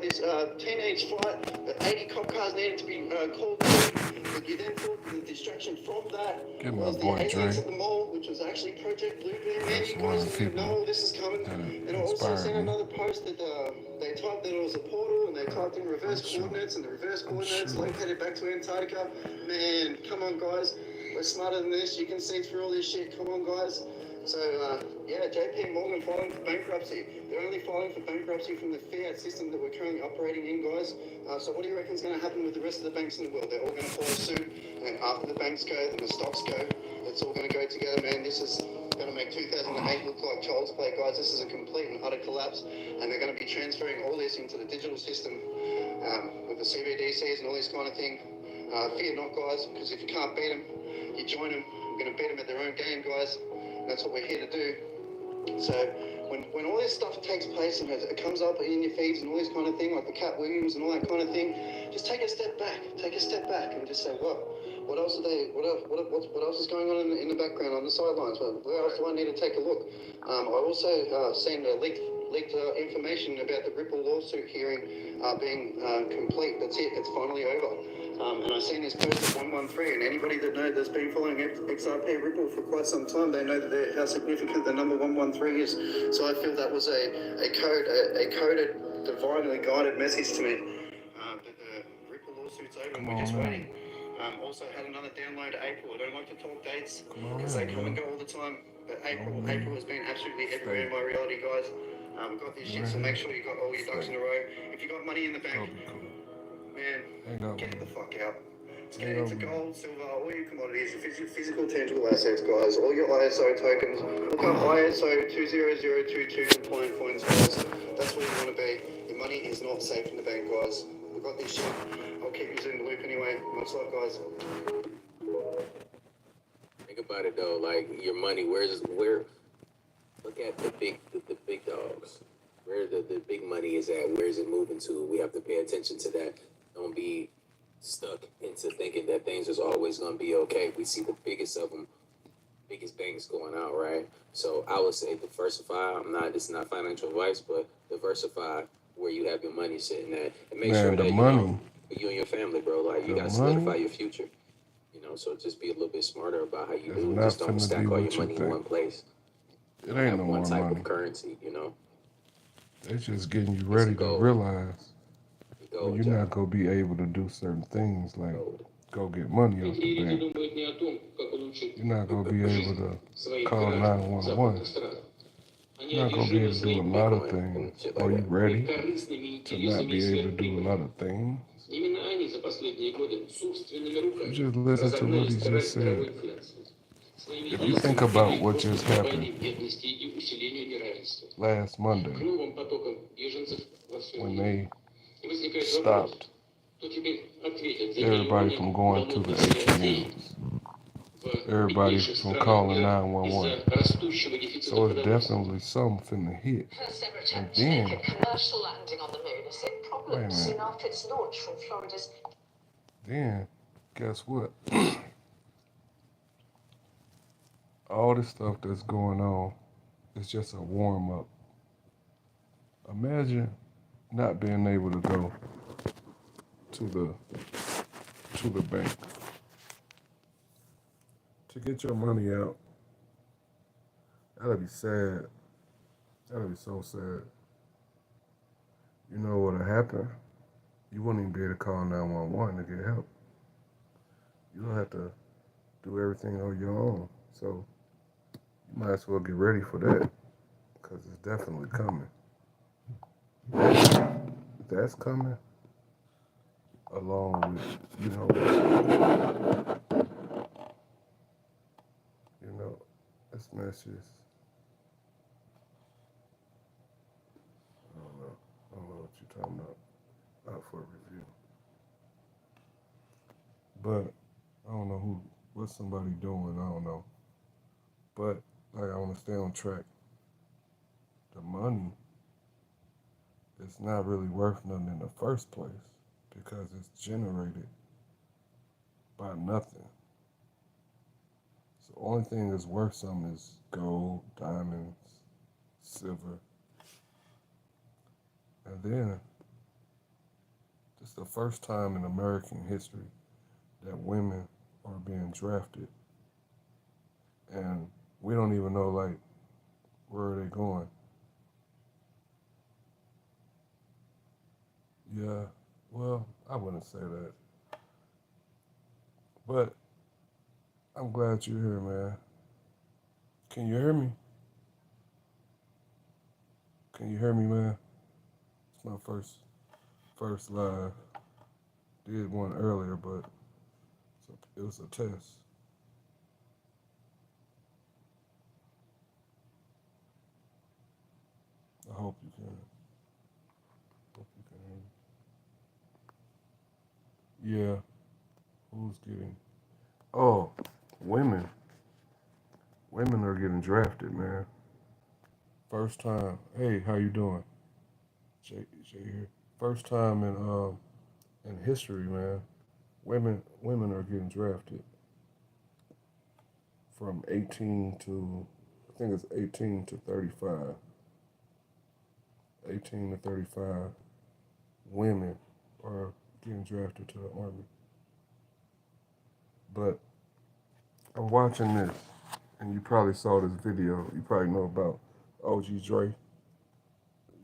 this teenage flight. That 80 cop cars needed to be called in. But you then thought the distraction from that was the aliens at the mall, which was actually Project Bluebeam. Man, you guys didn't know all this is coming. And I also seen another post that they typed that it was a portal, and they typed in reverse coordinates, and the reverse coordinates located back to Antarctica. Man, come on, guys. We're smarter than this. You can see through all this shit. Come on, guys. So, yeah, JP Morgan filing for bankruptcy. They're only filing for bankruptcy from the fiat system that we're currently operating in, guys. So what do you reckon is going to happen with the rest of the banks in the world? They're all going to follow suit, and after the banks go, then the stocks go. It's all going to go together, man. This is going to make 2008 look like child's play, guys. This is a complete and utter collapse, and they're going to be transferring all this into the digital system with the CBDCs and all this kind of thing. Fear not, guys, because if you can't beat them, you join them. We're going to beat them at their own game, guys. That's what we're here to do. So when all this stuff takes place and it comes up in your feeds and all this kind of thing, like the Cat Williams and all that kind of thing, just take a step back and just say, what else are they? What else is going on in the background on the sidelines? Where else do I need to take a look? I also seen a leaked information about the Ripple lawsuit hearing being complete. That's it. It's finally over. And I've seen this post at 113, and anybody that knows that's been following XRP Ripple for quite some time, they know that how significant the number 113 is. So I feel that was a coded, divinely guided message to me. But the Ripple lawsuit's over, and we're just waiting. Also had another download April. I don't like to talk dates because they come and go all the time. But April has been absolutely everywhere in my reality, guys. We've got this shit, so make sure you got all your ducks in a row. If you got money in the bank, man, get the fuck out. Let's get into gold, silver, all your commodities, your physical, tangible assets, guys. All your ISO tokens. Look up ISO 20022 compliant coins, guys. That's where you want to be. Your money is not safe in the bank, guys. We've got this shit. I'll keep you in the loop anyway. Much love, guys. Think about it though, like your money. Where? Look at the big dogs. Where the big money is at? Where is it moving to? We have to pay attention to that. Don't be stuck into thinking that things is always going to be okay. We see the biggest of them, biggest banks going out, right? So I would say diversify. This is not financial advice, but diversify where you have your money sitting at, and make sure that you and your family, bro, like you got to solidify your future. So just be a little bit smarter about how you do it. Just don't stack all your money in one place. It ain't no one more type money. of currency, They're just getting you ready to realize when you're not going to be able to do certain things like go get money off the bank. You're not going to be able to call 911. You're not going to be able to do a lot of things. Are you ready to not be able to do a lot of things? You just listen to what he just said. If you think about what just happened last Monday, when they stopped everybody from going to the ATMs, everybody from calling 911. So it's definitely something to hit. And then, wait a minute. Soon after its launch from Florida's. Then, guess what? All this stuff that's going on is just a warm up. Imagine not being able to go to the bank to get your money out. That'd be sad. That'd be so sad. You know what'll happen? You wouldn't even be able to call 911 to get help. You'll have to do everything on your own. So you might as well get ready for that, because it's definitely coming. That's coming along with, this message. I don't know what you're talking about. Not for a review. But I don't know what's somebody doing. I don't know. But I want to stay on track. The money is not really worth nothing in the first place because it's generated by nothing. So the only thing that's worth something is gold, diamonds, silver. And then It's the first time in American history that women are being drafted, and we don't even know like where are they going. Yeah, well, I wouldn't say that, but I'm glad you're here, man. Can you hear me? Can you hear me, man? It's my first live. Did one earlier, but it was a test. I hope you can. Hope you can hear me. Yeah. Who's getting? Oh, women. Women are getting drafted, man. First time. Hey, how you doing? Jay here. First time in history, man. Women are getting drafted from 18 to I think it's 18 to 35. 18 to 35 women are getting drafted to the army. But I'm watching this, and you probably saw this video. You probably know about OG Dre.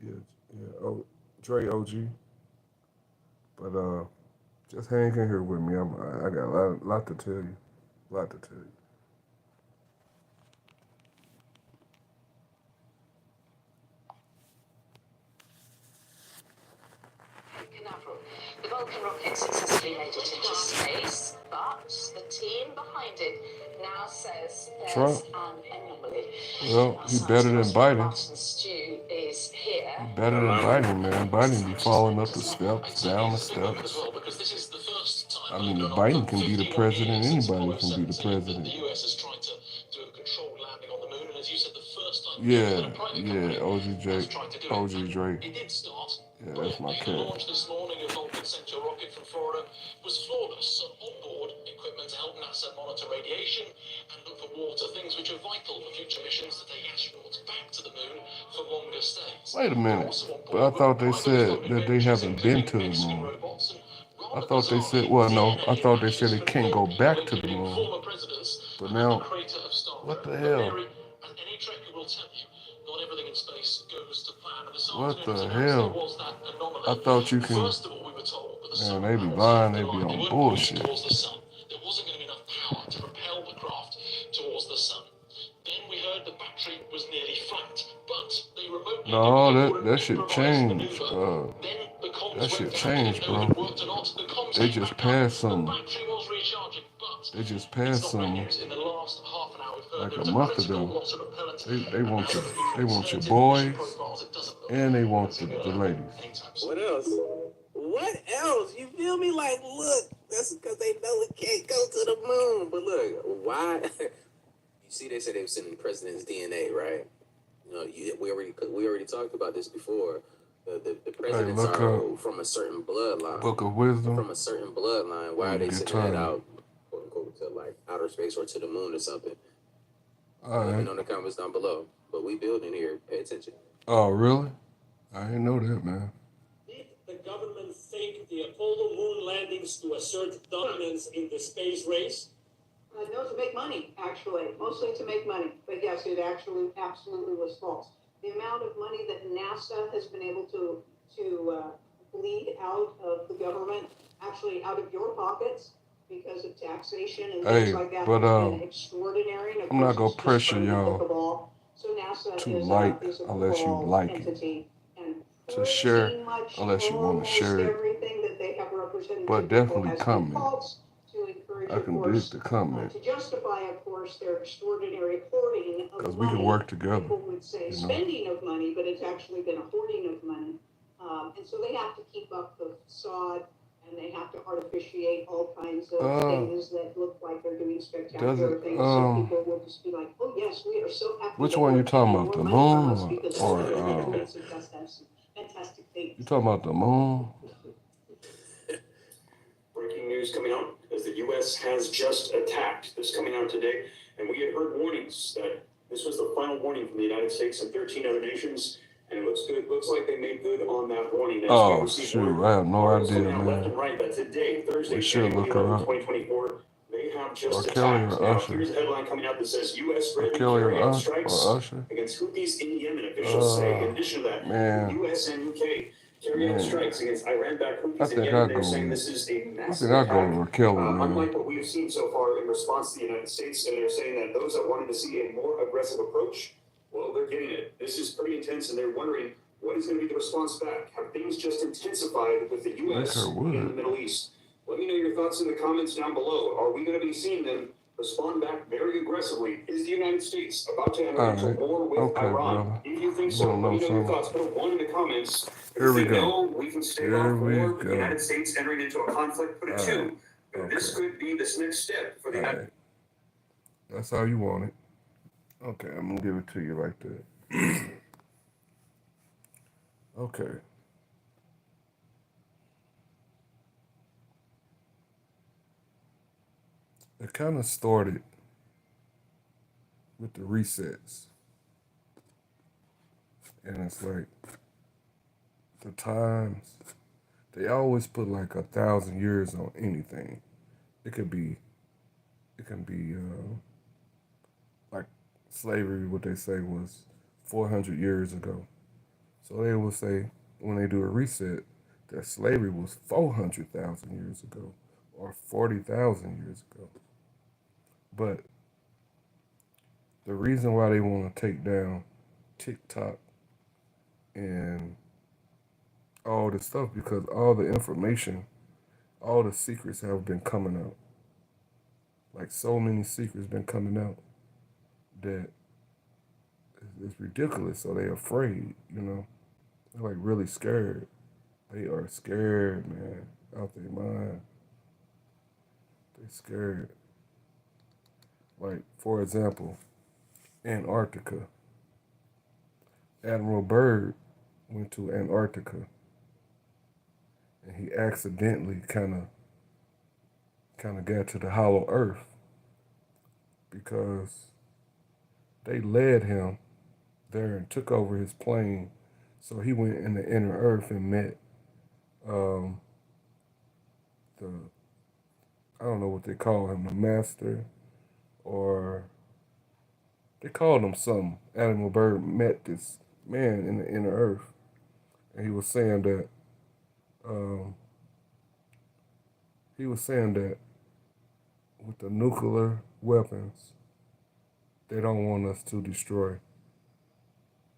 Yeah, yeah, Dre OG. But just hang in here with me. I got a lot to tell you. A lot to tell you. The Vulcan rocket successfully made it into space, but the team behind it now says there's Trump. an anomaly. Well, he better than Biden. Martin Stew is here. He better than Biden, man. Biden be falling up the steps, down the steps. I mean, if Biden can be the president, anybody can be the president. The US has tried to do a controlled landing on the moon, and as you said, the first time Yeah, OG Drake. it did start. Yeah, that's my The cat. launch this morning of Vulcan sent a rocket from Florida was flawless. Onboard equipment to help NASA monitor radiation and look for water, things which are vital for future missions to take astronauts back to the moon for longer stays. Wait a minute, but I thought they said that they haven't been to the moon. I thought they said, well, no, I thought they said it can't go back to the moon. But now, what the hell? Not everything in space goes to plan. What the hell? I thought you can. Man, they be lying. They be on bullshit. There wasn't going to be enough power to propel the craft towards the sun. Then we heard the battery was nearly flat, but they remotely. No, that shit changed. That shit changed, bro. They just passed something. They just passed something like a month ago. They want your boys, and they want the ladies. What else? What else? You feel me? Like, look, that's because they know it can't go to the moon. But look, why? You see, they said they were sending the president's DNA, right? You know, we already talked about this before. The presidents are from a certain bloodline. Book of Wisdom. From a certain bloodline. Why are they sending that out, quote unquote, to like outer space or to the moon or something? Let me know in the comments down below. But we building here. Pay attention. Oh, really? I didn't know that, man. Did the government fake the Apollo moon landings to assert dominance in the space race? No, to make money, actually. Mostly to make money. But yes, it actually absolutely was false. The amount of money that NASA has been able to bleed out of the government, actually out of your pockets, because of taxation and things like that, but, has been extraordinary. And I'm not going to pressure y'all so NASA to like unless you like it. To share unless you want to share it. But definitely comment. I can dig the comment. To justify, of course, their extraordinary hoarding of money. Because we can work together. People would say spending of money, but it's actually been a hoarding of money. And so they have to keep up the facade, and they have to artificiate all kinds of things that look like they're doing spectacular things. So people will just be like, oh yes, we are so happy. Which one you talking about? The moon or fantastic things. You talking about the moon? Breaking news coming out as the U.S. has just attacked. This coming out today, and we had heard warnings that this was the final warning from the United States and 13 other nations And it looks good. Looks like they made good on that warning. As we Oh, received shoot. word, I have no articles idea, coming out left man. and right that today, Thursday, We should January look her 11th, up. 2024, they have just Or Kelly attacked. or Now, Usher. here's a headline coming out that says U.S. Or ready Kelly carry out or strikes Usher. against Houthis in Yemen, officials say. In addition to that, Man. U.S. and U.K. carry out strikes against Iran-backed Houthis in I Yemen. They're go saying with, this is a I massive think I go attack, with Kelly, man. unlike what we've seen so far in response to the United States. And they're saying that those that wanted to see a more aggressive approach, well, they're getting it. This is pretty intense, and they're wondering what is going to be the response back. Have things just intensified with the U.S. in the Middle East? Let me know your thoughts in the comments down below. Are we going to be seeing them respond back very aggressively? Is the United States about to enter into war with Iran? Brother. If you think so, let me know your thoughts. Put a 1 in the comments. Here we go. No, we can stay off war with the United States entering into a conflict. Put a 2. This could be this next step for the United. That's how you want it. Okay, I'm gonna give it to you like that. Okay. It kind of started with the resets. And it's like the times, they always put like 1,000 years on anything. It can be like slavery, what they say was 400 years ago. So they will say, when they do a reset, that slavery was 400,000 years ago or 40,000 years ago. But the reason why they want to take down TikTok and all this stuff, because all the information, all the secrets have been coming out. Like so many secrets been coming out that it's ridiculous. So they're afraid, you know. They're like really scared. They are scared, man, out their mind. They're scared. Like, for example, Antarctica. Admiral Byrd went to Antarctica and he accidentally kind of got to the hollow earth because they led him there and took over his plane. So he went in the inner earth and met the, I don't know what they call him, the master, or they called him something. Admiral Byrd met this man in the inner earth, and he was saying that with the nuclear weapons, they don't want us to destroy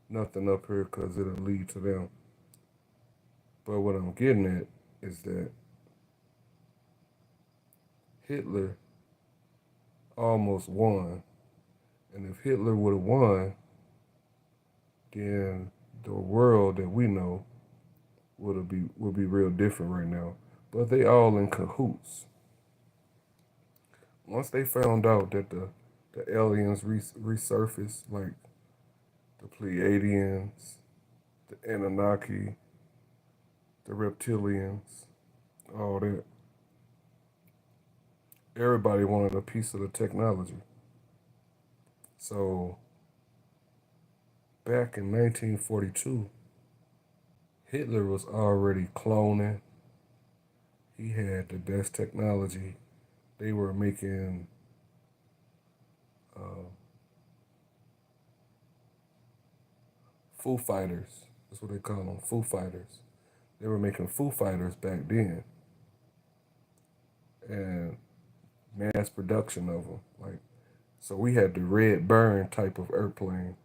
nothing up here because it'll lead to them. But what I'm getting at is that Hitler almost won. And if Hitler would have won, then the world that we know would be real different right now. But they all in cahoots. Once they found out that the aliens resurfaced, like the Pleiadians, the Anunnaki, the reptilians, all that, everybody wanted a piece of the technology. So back in 1942, Hitler was already cloning. He had the best technology. They were making Foo Fighters. That's what they call them, Foo Fighters. They were making Foo Fighters back then. And mass production of them. Like, so we had the red burn type of airplane,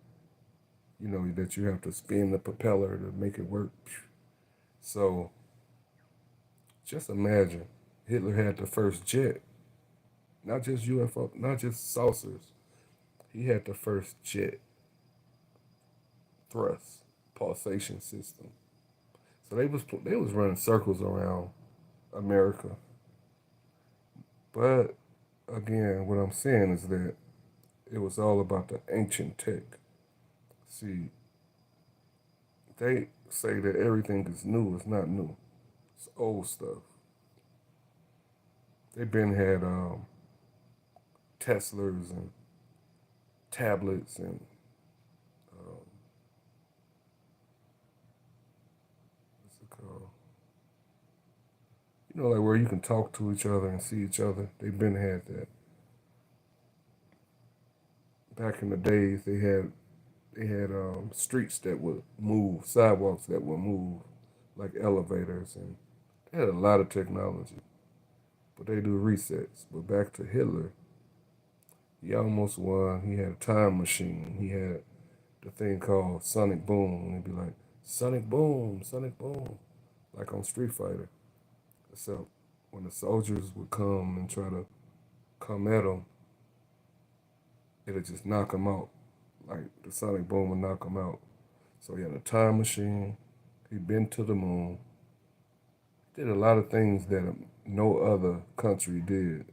you know, that you have to spin the propeller to make it work. So just imagine, Hitler had the first jet, not just UFO, not just saucers. He had the first jet thrust pulsation system. So they was running circles around America. But again, what I'm saying is that it was all about the ancient tech. See, they say that everything is new. It's not new. It's old stuff. They've been had Teslas and tablets and what's it called? You know, like where you can talk to each other and see each other. They've been had that. Back in the days, they had streets that would move, sidewalks that would move, like elevators, and they had a lot of technology. But they do resets. But back to Hitler, he almost won. He had a time machine. He had the thing called Sonic Boom, and he'd be like, Sonic Boom, like on Street Fighter. So when the soldiers would come and try to come at him, it'd just knock him out. Like the Sonic Boom would knock him out. So he had a time machine. He'd been to the moon. Did a lot of things that no other country did.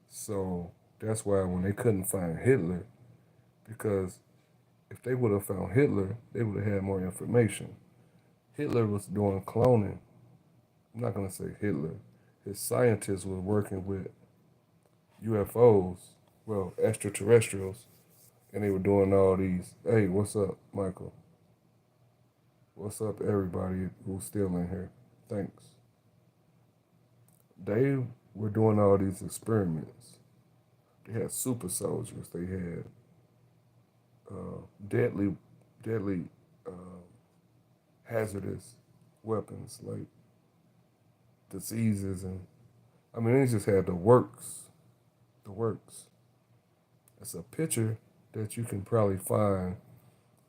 So that's why when they couldn't find Hitler, because if they would have found Hitler, they would have had more information. Hitler was doing cloning. I'm not going to say Hitler. His scientists were working with UFOs, well, extraterrestrials, and they were doing all these. Hey, what's up, Michael? What's up, everybody who's still in here? Thanks. They were doing all these experiments. They had super soldiers. They had deadly hazardous weapons like diseases, and I mean, they just had the works. The works. It's a picture that you can probably find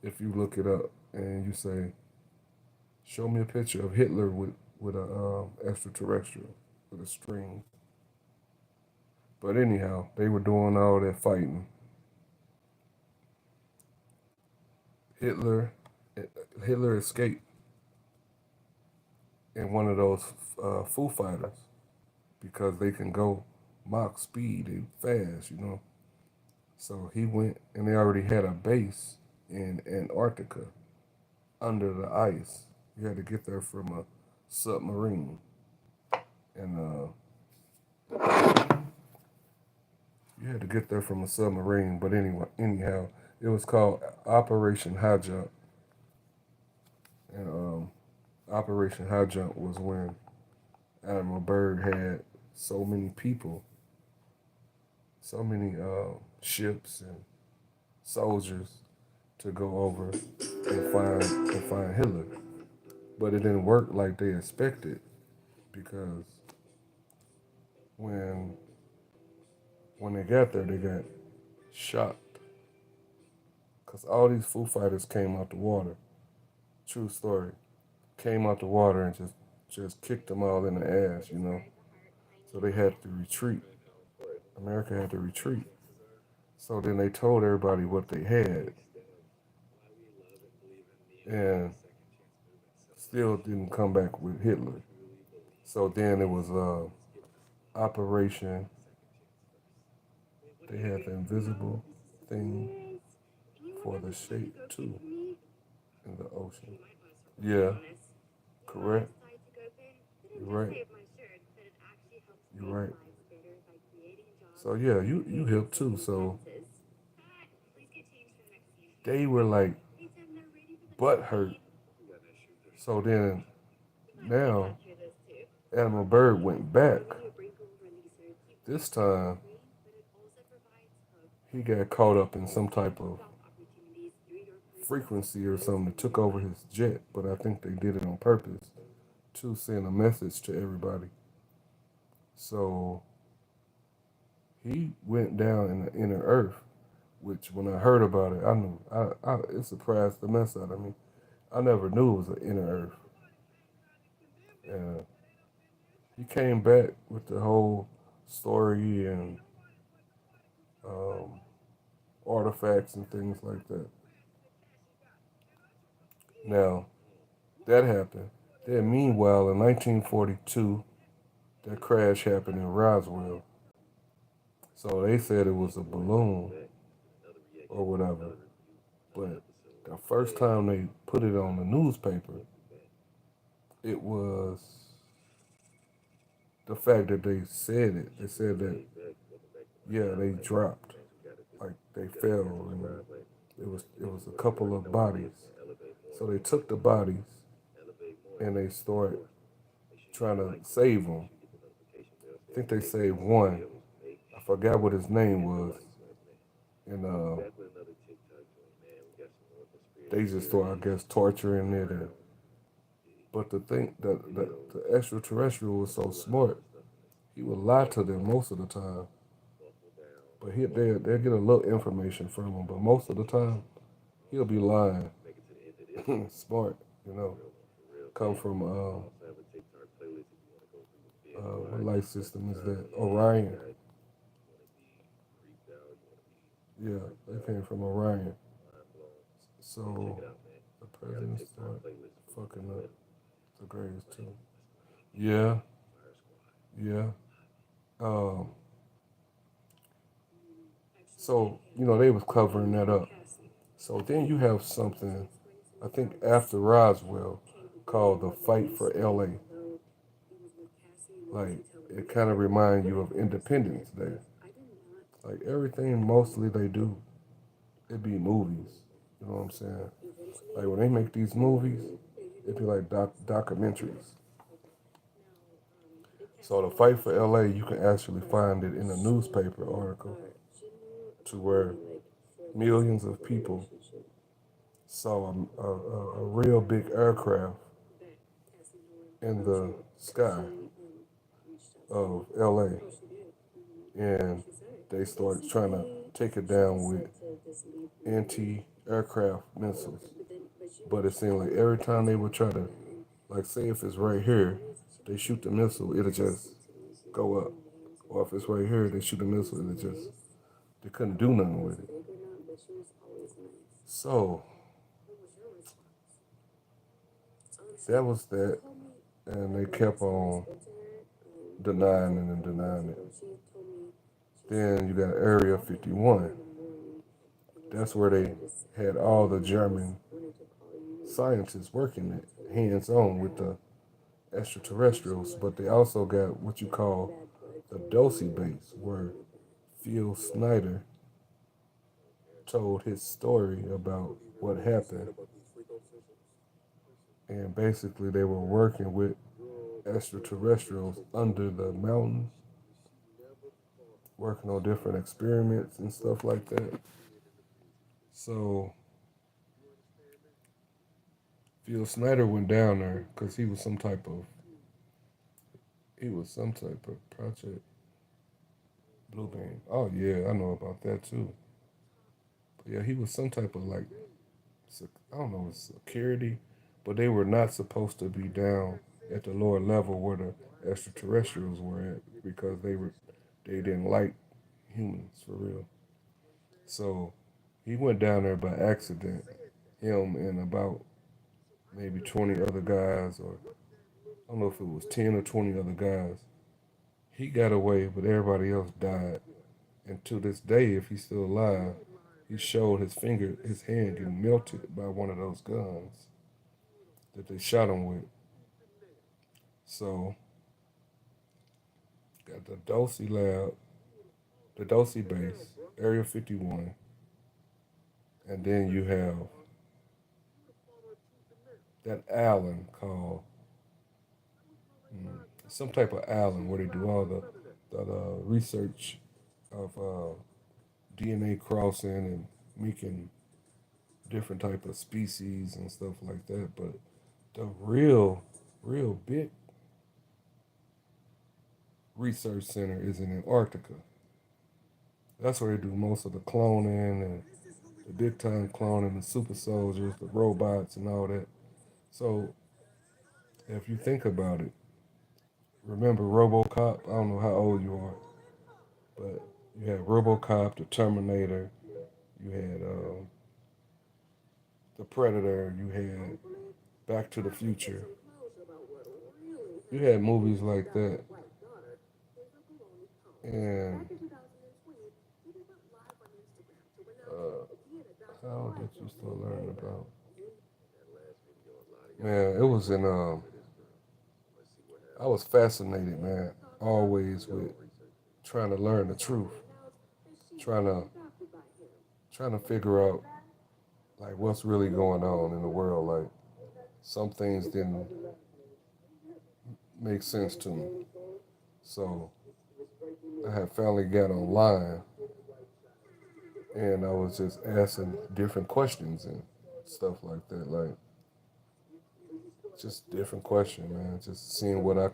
if you look it up and you say, show me a picture of Hitler with a extraterrestrial with a string. But anyhow, they were doing all that fighting. Hitler escaped in one of those Foo Fighters because they can go Mach speed, they fast, you know. So he went, and they already had a base in Antarctica under the ice. You had to get there from a submarine. And you had to get there from a submarine. But anyhow, it was called Operation High Jump. And Operation High Jump was when Admiral Byrd had so many people, so many ships and soldiers to go over and find Hitler. But it didn't work like they expected, because when they got there, they got shocked. Because all these Foo Fighters came out the water. True story. Came out the water and just kicked them all in the ass, you know. So they had to retreat. America had to retreat. So then they told everybody what they had. And still didn't come back with Hitler. So then it was Operation. They had the invisible thing for the shape too in the ocean. Yeah, correct. You're right. You're right. So yeah, you hip too. So they were like butt hurt. So then now Admiral Byrd went back. This time he got caught up in some type of frequency or something that took over his jet, but I think they did it on purpose to send a message to everybody. So he went down in the inner earth, which when I heard about it, I knew it surprised the mess out of me. I never knew it was an inner earth. And he came back with the whole story and artifacts and things like that. Now, that happened. Then meanwhile, in 1942, that crash happened in Roswell. So they said it was a balloon or whatever. But the first time they put it on the newspaper, it was the fact that they said it. They said that, yeah, they dropped. Like they fell, and it was a couple of bodies. So they took the bodies and they start trying to save him. I think they saved one. I forgot what his name was, and they just start, I guess, torturing it. But the thing, the extraterrestrial was so smart, he would lie to them most of the time. But they get a little information from him, but most of the time he'll be lying. Smart, you know. Come from what light system is that? Orion. Yeah, they came from Orion. So the president started fucking up the grades too. Yeah, yeah. Um, so they was covering that up. So then you have something, I think after Roswell, called the Fight for LA. Like it kind of reminds you of Independence Day. Like everything mostly they do, it be movies. You know what I'm saying? Like when they make these movies, it be like documentaries. So the Fight for LA, you can actually find it in a newspaper article to where millions of people saw a real big aircraft in the sky of LA, and they started trying to take it down with anti-aircraft missiles. But it seemed like every time they would try to, like, say if it's right here, they shoot the missile, it'll just go up. Or if it's right here, they shoot a missile, they couldn't do nothing with it. So, that was that. And they kept on denying it and denying it. Then you got Area 51. That's where they had all the German scientists working it hands on with the extraterrestrials, but they also got what you call the Dosey base, where Phil Snyder told his story about what happened. And basically, they were working with extraterrestrials under the mountain, working on different experiments and stuff like that. So Phil Snyder went down there because he was some type of project Bluebeam. Oh yeah, I know about that too. But yeah, he was some type of like I don't know security, but they were not supposed to be down at the lower level where the extraterrestrials were at because they didn't like humans for real. So he went down there by accident. Him and about maybe 20 other guys, or I don't know if it was 10 or 20 other guys. He got away, but everybody else died. And to this day, if he's still alive, he showed his hand getting melted by one of those guns that they shot him with. So, got the Dosey lab, the Dosey base, Area 51, and then you have that island called some type of island where they do all the research of DNA crossing and making different type of species and stuff like that. But the real big research center is in Antarctica. That's where they do most of the cloning and the big time cloning, the super soldiers, the robots, and all that. So if you think about it, remember RoboCop? I don't know how old you are, but you had RoboCop, the Terminator, you had the Predator, you had Back to the Future. You had movies like that, and how did you still learn about? Man, it was in I was fascinated, man, always with trying to learn the truth, trying to figure out like what's really going on in the world. Like some things didn't make sense to me. So I had finally got online and I was just asking different questions and stuff like that. Like just different questions, man. Just seeing what I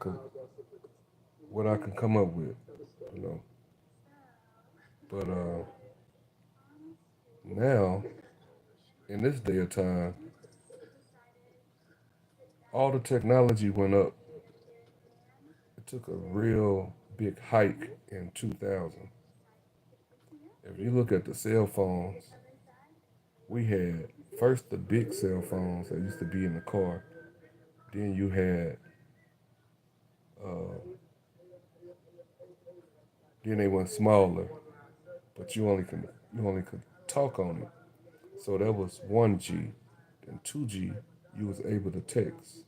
could come up with, you know. But now in this day of time, all the technology went up. It took a real big hike in 2000. If you look at the cell phones, we had first the big cell phones that used to be in the car. Then you had, uh, then they went smaller, but you only could talk on it. So that was 1G. Then 2G, you was able to text.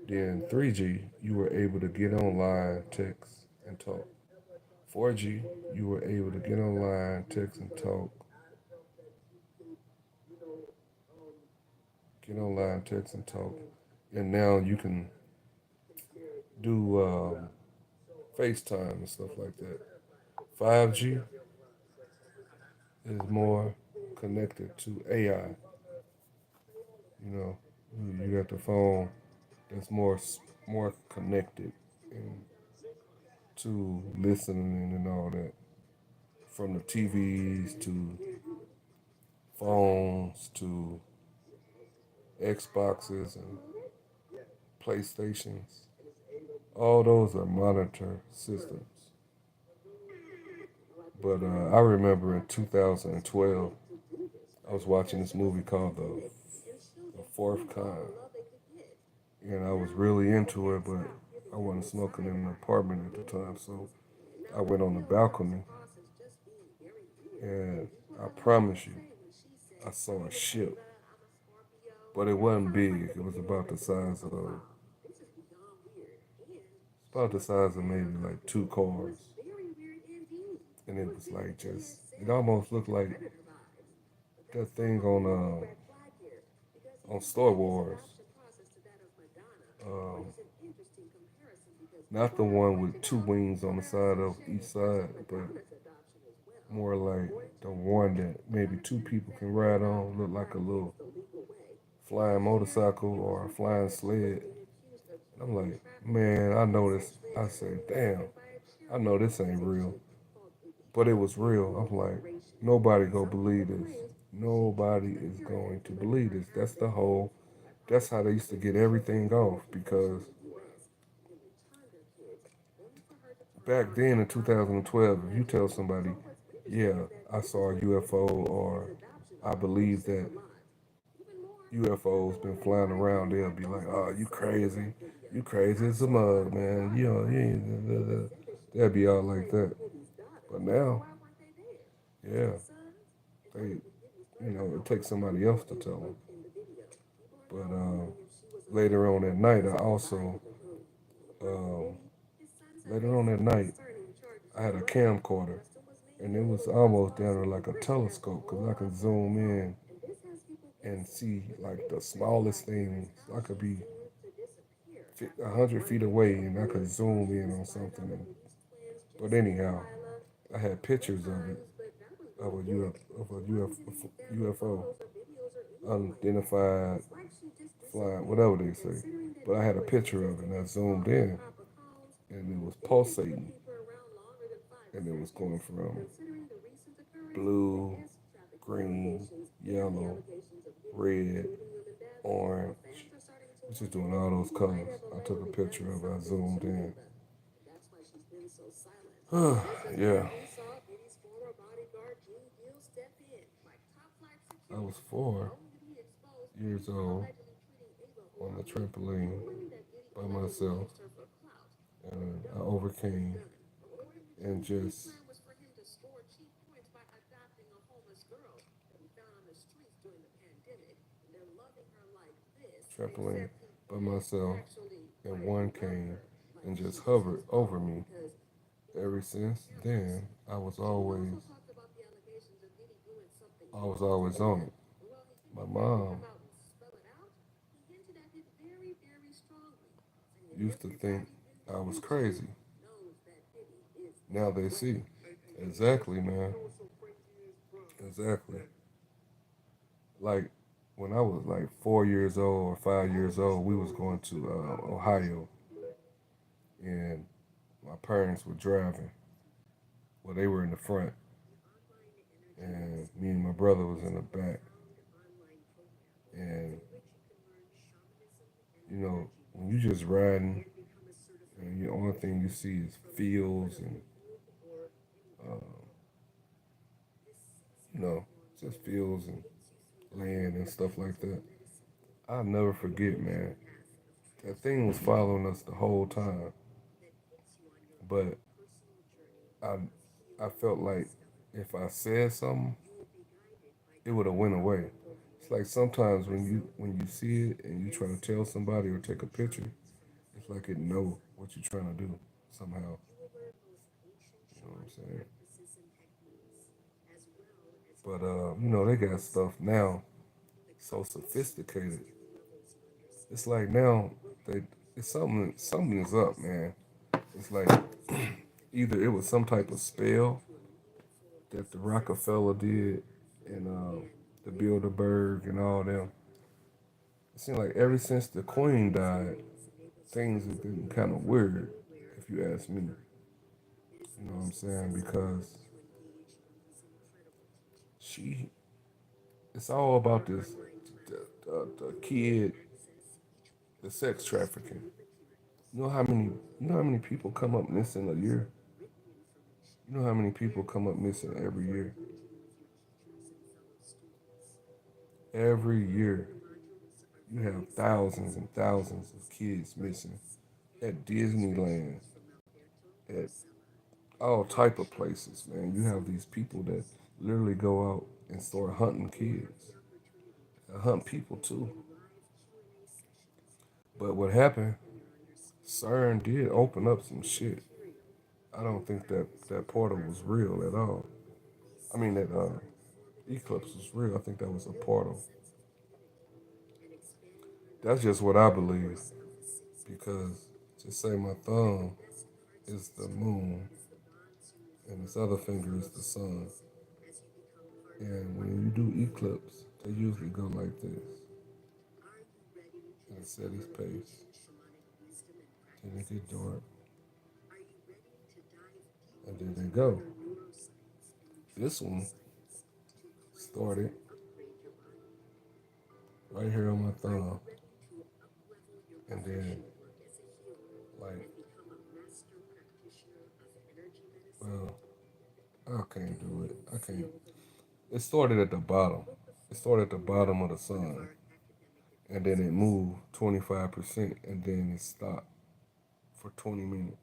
Then 3G, you were able to get online, text, and talk. 4G, you were able to get online, text, and talk. Get online, text, and talk. And now you can do FaceTime and stuff like that. 5G is more connected to AI. You know, you got the phone that's more connected and to listening and all that. From the TVs to phones to Xboxes and PlayStations. All those are monitor systems. But I remember in 2012, I was watching this movie called The Fourth Kind. And I was really into it, but I wasn't smoking in an apartment at the time. So I went on the balcony, and I promise you, I saw a ship. But it wasn't big. It was about the size of maybe like two cars. And it was like it almost looked like that thing on Star Wars. Um, Not the one with two wings on the side of each side, but more like the one that maybe two people can ride on, look like a little flying motorcycle or a flying sled. I'm like, man, I know this. I said, damn, I know this ain't real. But it was real. I'm like, nobody gonna believe this. Nobody is going to believe this. That's how they used to get everything off because back then in 2012, if you tell somebody, yeah, I saw a UFO or I believe that UFOs been flying around, they'll be like, oh, you crazy. You crazy as a mug, man. You know, you ain't, they'll be all like that. But now, yeah, they, it takes somebody else to tell them. But later on that night, um, later on that night, I had a camcorder, and it was almost down to like a telescope because I could zoom in and see like the smallest things. I could be 100 feet away and I could zoom in on something. But anyhow, I had pictures of it, of a UFO, unidentified flying, whatever they say. But I had a picture of it and I zoomed in and it was pulsating and it was going from blue, green, yellow, red, orange. It's just doing all those colors. I took a picture of it. I zoomed in. Yeah. I was 4 years old on the trampoline by myself, and I overcame and just trampoline by myself, and one came and just hovered over me. Ever since then, I was always on it. My mom used to think I was crazy. Now they see. Exactly, man. Exactly. Like when I was like 4 years old or 5 years old, we was going to Ohio, and my parents were driving. Well, they were in the front, and me and my brother was in the back. And when you just riding, and the only thing you see is fields and uh, you know just fields and land and stuff like that. I'll never forget, man. That thing was following us the whole time, but I I felt like if I said something, it would have went away. It's like sometimes when you see it and you try to tell somebody or take a picture, it's like it know what you're trying to do somehow. You know what I'm saying? But they got stuff now so sophisticated. It's like now they it's something is up, man. It's like either it was some type of spell that the Rockefeller did and the Bilderberg and all them. It seems like ever since the Queen died, things have been kind of weird, if you ask me. You know what I'm saying? Because she, it's all about this, the kid, the sex trafficking. You know how many people come up missing a year? You know how many people come up missing every year? Every year, you have thousands and thousands of kids missing at Disneyland, at all type of places, man. You have these people that literally go out and start hunting kids, hunt people too. But what happened? CERN did open up some shit. I don't think that portal was real at all. I mean that eclipse was real. I think that was a portal. That's just what I believe because just say my thumb is the moon and this other finger is the sun. And when you do eclipse, they usually go like this at a steady pace. Then they get dark, and then they go. This one started right here on my thumb, and then like, well, I can't do it. I can't. It started at the bottom. It started at the bottom of the sun, and then it moved 25%, and then it stopped for 20 minutes,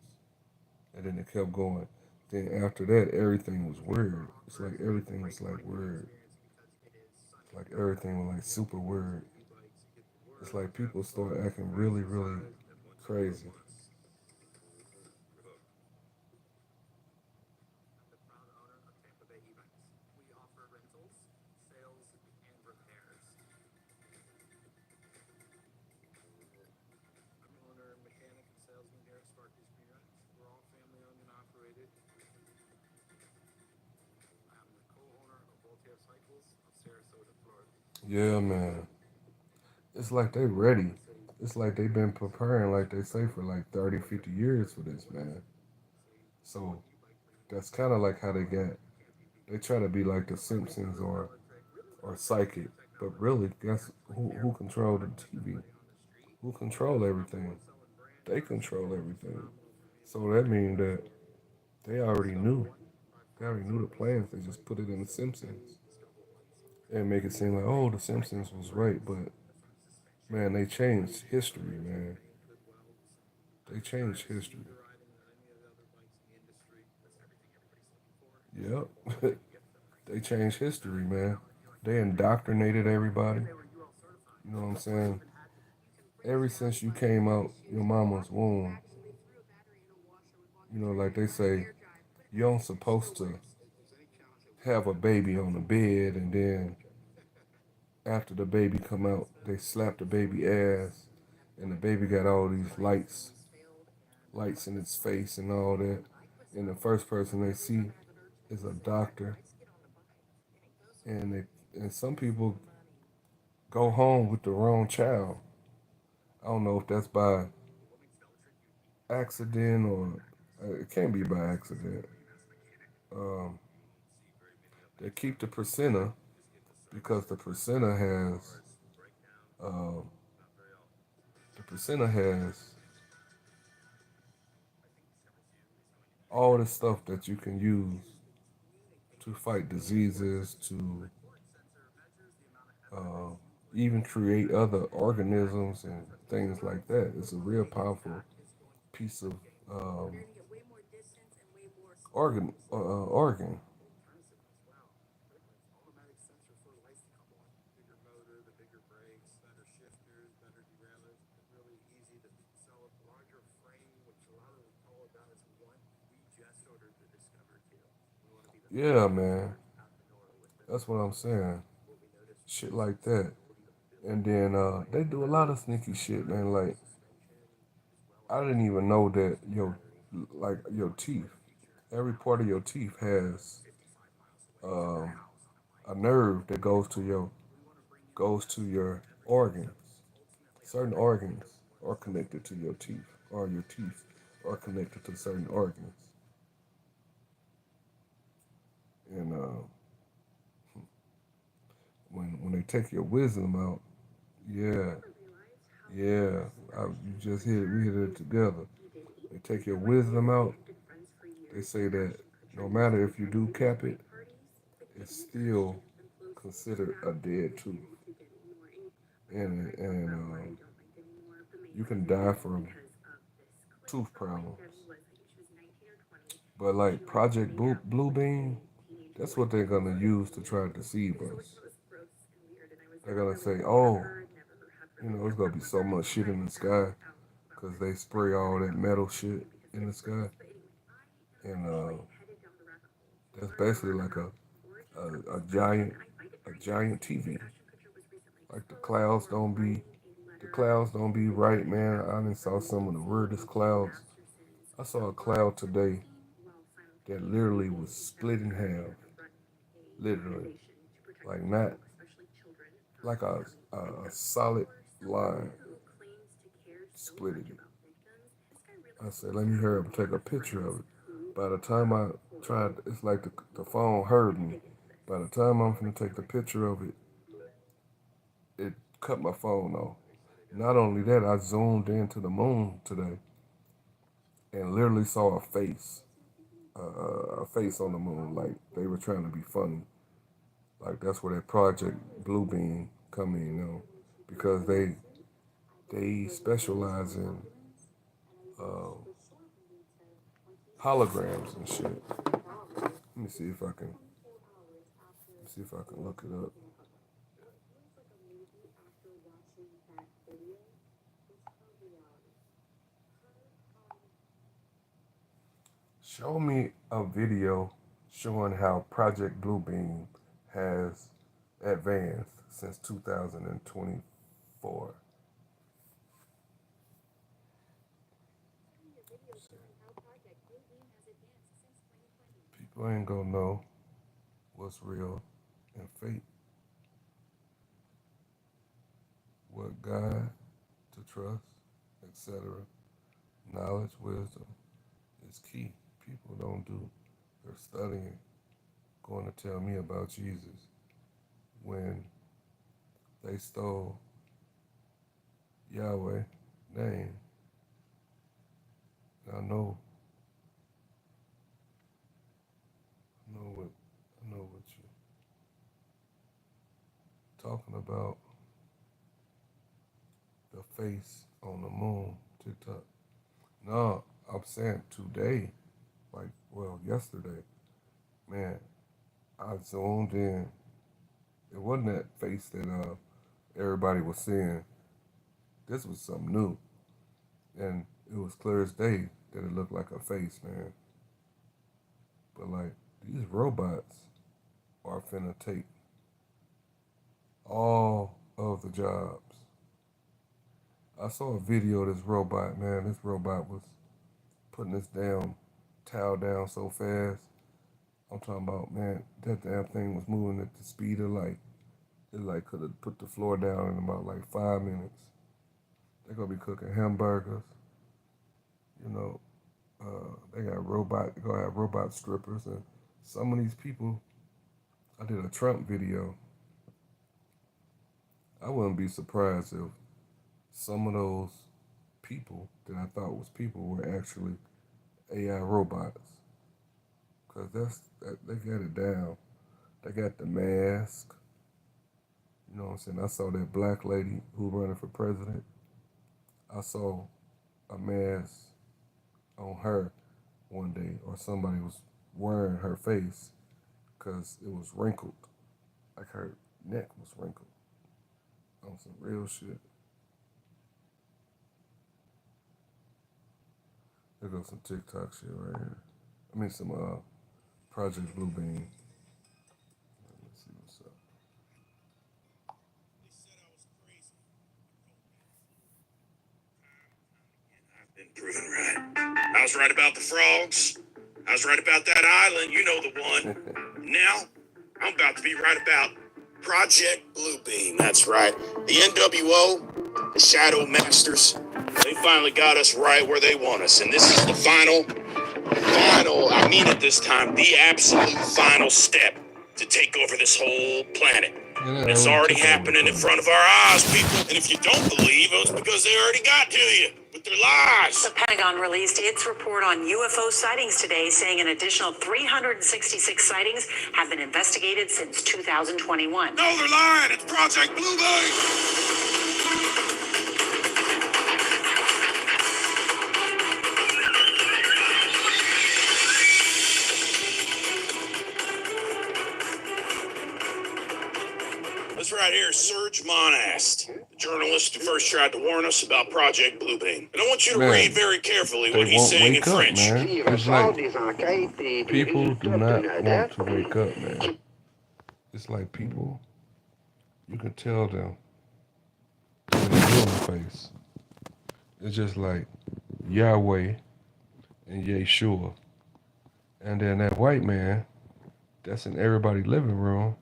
and then it kept going. Then after that, everything was weird. It's like everything was like weird. Like everything was like super weird. It's like people start acting really, really crazy. Yeah, man. It's like they ready. It's like they've been preparing, like they say, for like 30, 50 years for this, man. So that's kind of like how they try to be like the Simpsons or psychic. But really, guess who control the TV? Who control everything? They control everything. So that means that they already knew. They already knew the plans. They just put it in the Simpsons and make it seem like, oh, the Simpsons was right. But man, they changed history, man. They changed history. Yep. They changed history, man. They indoctrinated everybody. You know what I'm saying? Ever since you came out your mama's womb, like they say, you don't supposed to have a baby on the bed and then after the baby come out, they slap the baby ass and the baby got all these lights lights in its face and all that. And the first person they see is a doctor, and some people go home with the wrong child. I don't know if that's by accident or it can't be by accident. Um, they keep the placenta because um, the placenta has all the stuff that you can use to fight diseases, to uh, even create other organisms and things like that. It's a real powerful piece of organ. Yeah, man. That's what I'm saying. Shit like that. And then they do a lot of sneaky shit, man. Like I didn't even know that your teeth, every part of your teeth has um, a nerve that goes to your organs. Certain organs are connected to your teeth, or your teeth are connected to certain organs. And when they take your wisdom out, yeah, yeah, you just hit it. We hit it together. They take your wisdom out. They say that no matter if you do cap it, it's still considered a dead tooth, and you can die from tooth problems. But like Project Bluebeam, that's what they're gonna use to try to deceive us. They're gonna say, oh, there's gonna be so much shit in the sky because they spray all that metal shit in the sky, and that's basically like a giant TV. Like the clouds don't be right, man. I done saw some of the weirdest clouds. I saw a cloud today that literally was split in half, literally, like not like a solid line split it. I said, let me hurry up and take a picture of it. By the time I tried, it's like the phone heard me. By the time I'm gonna take the picture of it, it cut my phone off. Not only that, I zoomed into the moon today and literally saw a face on the moon. Like they were trying to be funny. Like that's where that Project Bluebeam come in, because they specialize in uh, holograms and shit. Let me see if I can look it up. Show me a video showing how Project Bluebeam has advanced since 2024. People ain't gonna know what's real and fake, what God to trust, etc. Knowledge, wisdom is key. People don't do. They're studying, going to tell me about Jesus when they stole Yahweh name. I know what you're talking about. The face on the moon, TikTok. No, I'm saying today, yesterday, man, I zoomed in. It wasn't that face that everybody was seeing. This was something new, and it was clear as day that it looked like a face, man. But like these robots are finna take all of the jobs. I saw a video of this robot, man. This robot was putting this damn towel down so fast. I'm talking about, man, that damn thing was moving at the speed of light. It like could have put the floor down in about like 5 minutes. They're gonna be cooking hamburgers. You know, they got they're gonna have robot strippers, and some of these people. I did a Trump video. I wouldn't be surprised if some of those people that I thought was people were actually AI robots. Cause they got it down. They got the mask. You know what I'm saying? I saw that black lady who running for president. I saw a mask on her one day, or somebody was wearing her face because it was wrinkled. Like her neck was wrinkled. On some real shit. There goes some TikTok shit right here. I mean some Project Bluebeam. Let's see what's up. I've been proven right. I was right about the frogs. I was right about that island. You know the one. Now, I'm about to be right about Project Bluebeam. That's right. The NWO, the Shadow Masters, they finally got us right where they want us. And this is the final, I mean it this time, the absolute final step to take over this whole planet. And it's already happening in front of our eyes, people. And if you don't believe, it's because they already got to you with their lies. The Pentagon released its report on UFO sightings today, saying an additional 366 sightings have been investigated since 2021. No, they're lying. It's Project Bluebeam. This right here is Serge Monast, the journalist who first tried to warn us about Project Bluebeam. And I want you to read very carefully what he's saying in French. Man. It's like people do not want to wake up, man. It's like people, you can tell them in the human face. It's just like Yahweh and Yeshua. And then that white man that's in everybody's living room,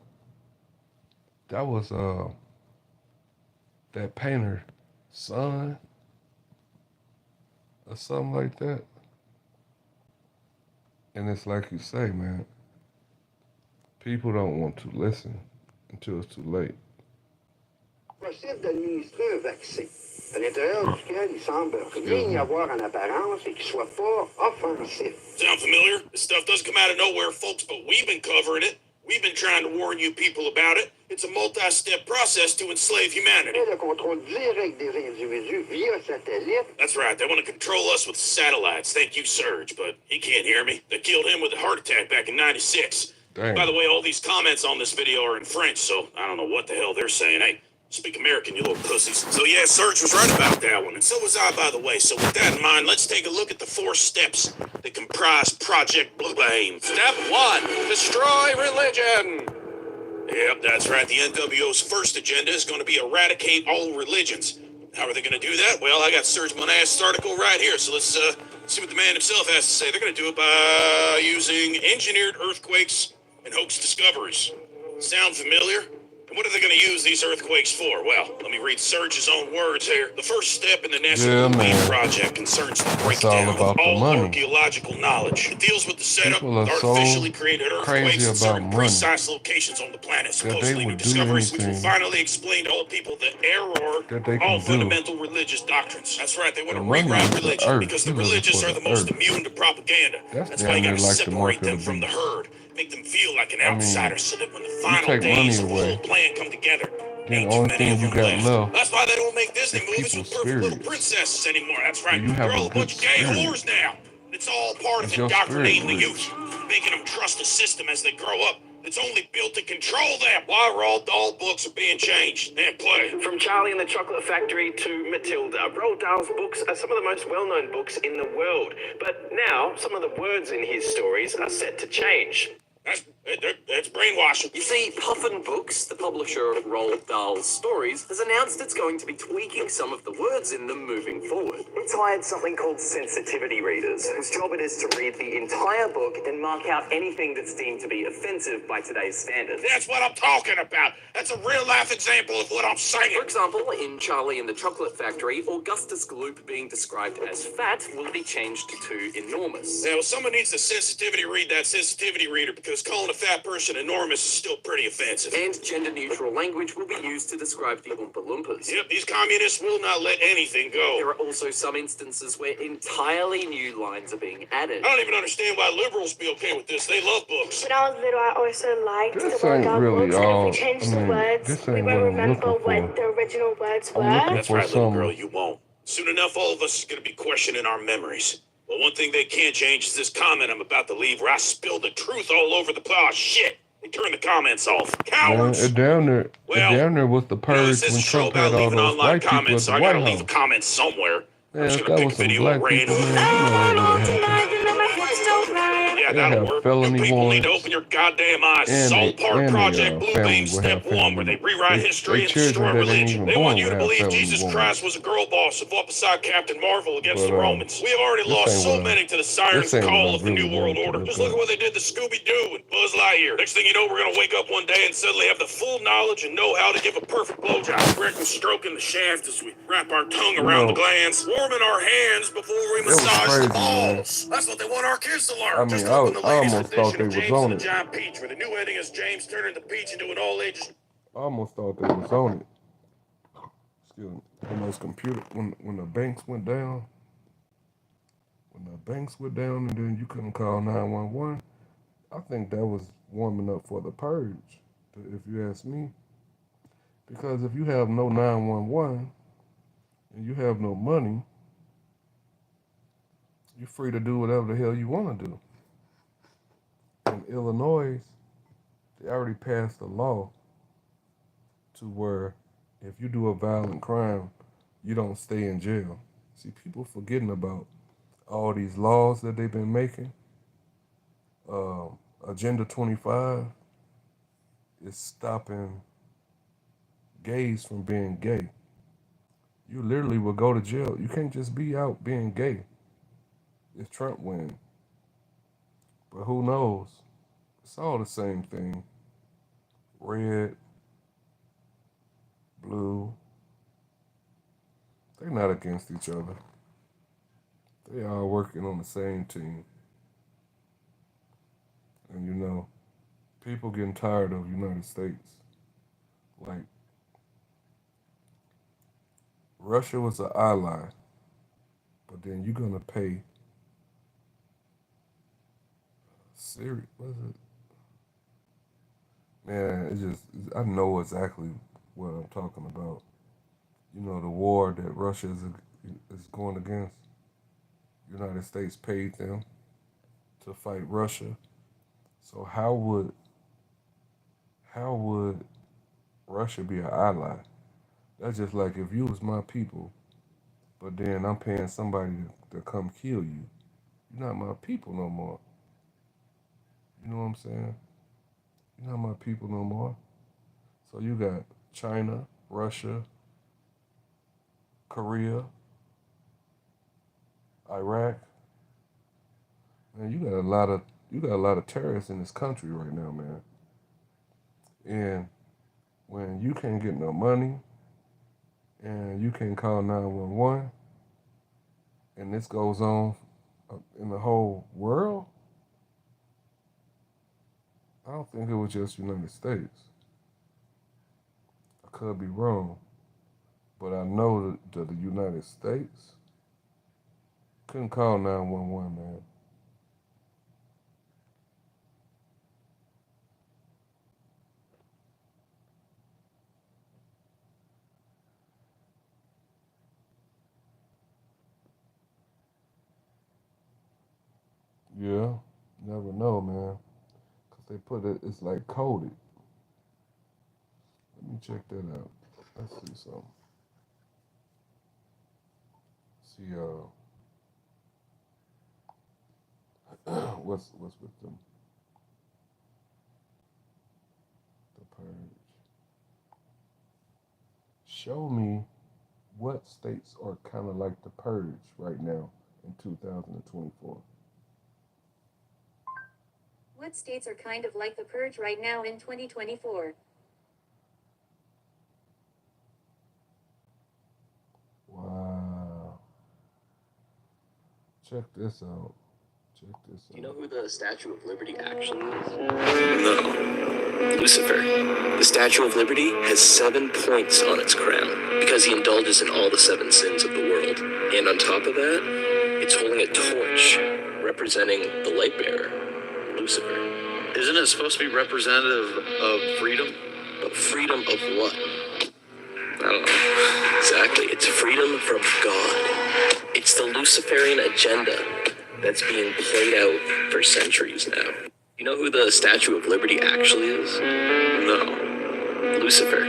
that was that painter's son or something like that. And it's like you say, man, people don't want to listen until it's too late. Possible d'administrer un vaccin à l'intérieur duquel il semble rien y avoir en apparence et qu'il soit pas offensif. Sound familiar? This stuff doesn't come out of nowhere, folks, but we've been covering it. We've been trying to warn you people about it. It's a multi-step process to enslave humanity. Le contrôle direct des individus via satellite. That's right. They want to control us with satellites. Thank you, Serge, but he can't hear me. They killed him with a heart attack back in '96. Dang. By the way, all these comments on this video are in French, so I don't know what the hell they're saying. Hey, speak American, you little pussies. So yeah, Serge was right about that one, and so was I, by the way. So with that in mind, let's take a look at the 4 steps that comprise Project Bluebeam. Step 1, destroy religion. Yep, that's right. The NWO's first agenda is going to be eradicate all religions. How are they going to do that? Well, I got Serge Monast's article right here, so let's see what the man himself has to say. They're going to do it by using engineered earthquakes and hoax discoveries. Sound familiar? And what are they going to use these earthquakes for? Well, let me read Serge's own words here. The first step in the NASA Bluebeam project concerns the breakdown of all archaeological knowledge. It deals with the setup of artificially created earthquakes in certain precise locations on the planet. Supposedly new discoveries which will finally explain to all people the error of all fundamental religious doctrines. That's right, they want to rewrite religion because the religious are the most immune to propaganda. That's why you got to separate them from the herd. Make them feel like an outsider so that when the final days of the whole plan come together, ain't too many of them left. That's why they don't make Disney movies with perfect little princesses anymore. That's right. They're all a bunch of gay whores now. It's all part of indoctrinating the youth, making them trust the system as they grow up. It's only built to control them. Why Roald Dahl books are being changed and play. From Charlie and the Chocolate Factory to Matilda, Roald Dahl's books are some of the most well-known books in the world. But now, some of the words in his stories are set to change. It's brainwashing. You see, Puffin Books, the publisher of Roald Dahl's stories, has announced it's going to be tweaking some of the words in them moving forward. It's hired something called sensitivity readers, whose job it is to read the entire book and mark out anything that's deemed to be offensive by today's standards. That's what I'm talking about. That's a real-life example of what I'm saying. For example, in Charlie and the Chocolate Factory, Augustus Gloop being described as fat will be changed to enormous. Now, someone needs to sensitivity read that sensitivity reader, because calling a fat person enormous is still pretty offensive. And gender-neutral language will be used to describe the Oompa Loompas. Yep, these communists will not let anything go. There are also some instances where entirely new lines are being added. I don't even understand why liberals be okay with this. They love books. When I was little, I also liked This the ain't Roald Dahl really books, and all. if we changed I mean, the words, this we ain't won't what I'm remember looking what for. the original words were. I'm looking That's for right, little some. girl, you won't. Soon enough, all of us are going to be questioning our memories. But one thing they can't change is this comment I'm about to leave, where I spilled the truth all over the... Oh, shit. They turned the comments off. Man, Cowards! it down there. Well, It down there was the You know, purge this is when a show Trump about had all leaving those online white people comments, at so the I White gotta leave a House. comment somewhere. I'm Man, just if gonna that pick was a some video black at people, random. man, you know what would have happened. Yeah, They that'll have work. felony You people need to warrants, open your goddamn eyes. This is and all part of Project family Bluebeam will have Step 1, where they family. rewrite They history and children destroy that ain't religion. even They want born you will to have believe felony Jesus warrants. Christ was a girl boss who fought beside Captain Marvel against But the Romans. We have already this lost ain't so what many to the this sirens ain't what call I of the New really World wanted to Order. look Just look at up. what they did to Scooby-Doo and Buzz Lightyear. Next thing you know, we're gonna wake up one day and suddenly have the full knowledge and know how to give a perfect blowjob. We're stroking the shaft as we wrap our tongue You around the know, glands, warming our hands before we it was massage the crazy, man. balls. That's what they want our kids to I learn. mean, Just I, open the I latest almost thought edition they of was James and on the it. Giant Peach, where the new ending is James turning the peach into an all-ages... I almost thought they was on it. Excuse me. When those when the banks went down, and then you couldn't call 911, I think that was warming up for the purge, if you ask me. Because if you have no 911 and you have no money, you're free to do whatever the hell you want to do. In Illinois, they already passed a law to where if you do a violent crime, you don't stay in jail. See, people forgetting about all these laws that they've been making. Agenda 25 is stopping gays from being gay. You literally will go to jail. You can't just be out being gay if Trump wins. But who knows? It's all the same thing. Red, blue. They're not against each other. They are working on the same team. And you know, people getting tired of the United States. Like, Russia was an ally, but then you're gonna pay Syria. What is it? Man, it's just, I know exactly what I'm talking about. You know, the war that Russia is going against. United States paid them to fight Russia. So how would Russia be an ally? That's just like if you was my people, but then I'm paying somebody to come kill you. You're not my people no more. You know what I'm saying? You're not my people no more. So you got China, Russia, Korea, Iraq. Man, you got a lot of terrorists in this country right now, man. And when you can't get no money and you can't call 911 and this goes on in the whole world, I don't think it was just United States. I could be wrong, but I know that the United States couldn't call 911, man. Yeah, never know, man. Because they put it, it's like coded. Let me check that out. Let's see something. See, what's with them? purge. Show me what states are kind of like the purge right now in 2024. What states are kind of like the purge right now in 2024? Wow. Check this out. Check this out. Do you know who the Statue of Liberty actually is? No. Lucifer. The Statue of Liberty has 7 points on its crown because he indulges in all the 7 sins of the world. And on top of that, it's holding a torch representing the light bearer, Lucifer. Isn't it supposed to be representative of freedom? But freedom of what? I don't know. Exactly. It's freedom from God. It's the Luciferian agenda that's being played out for centuries now. You know who the Statue of Liberty actually is? No. Lucifer.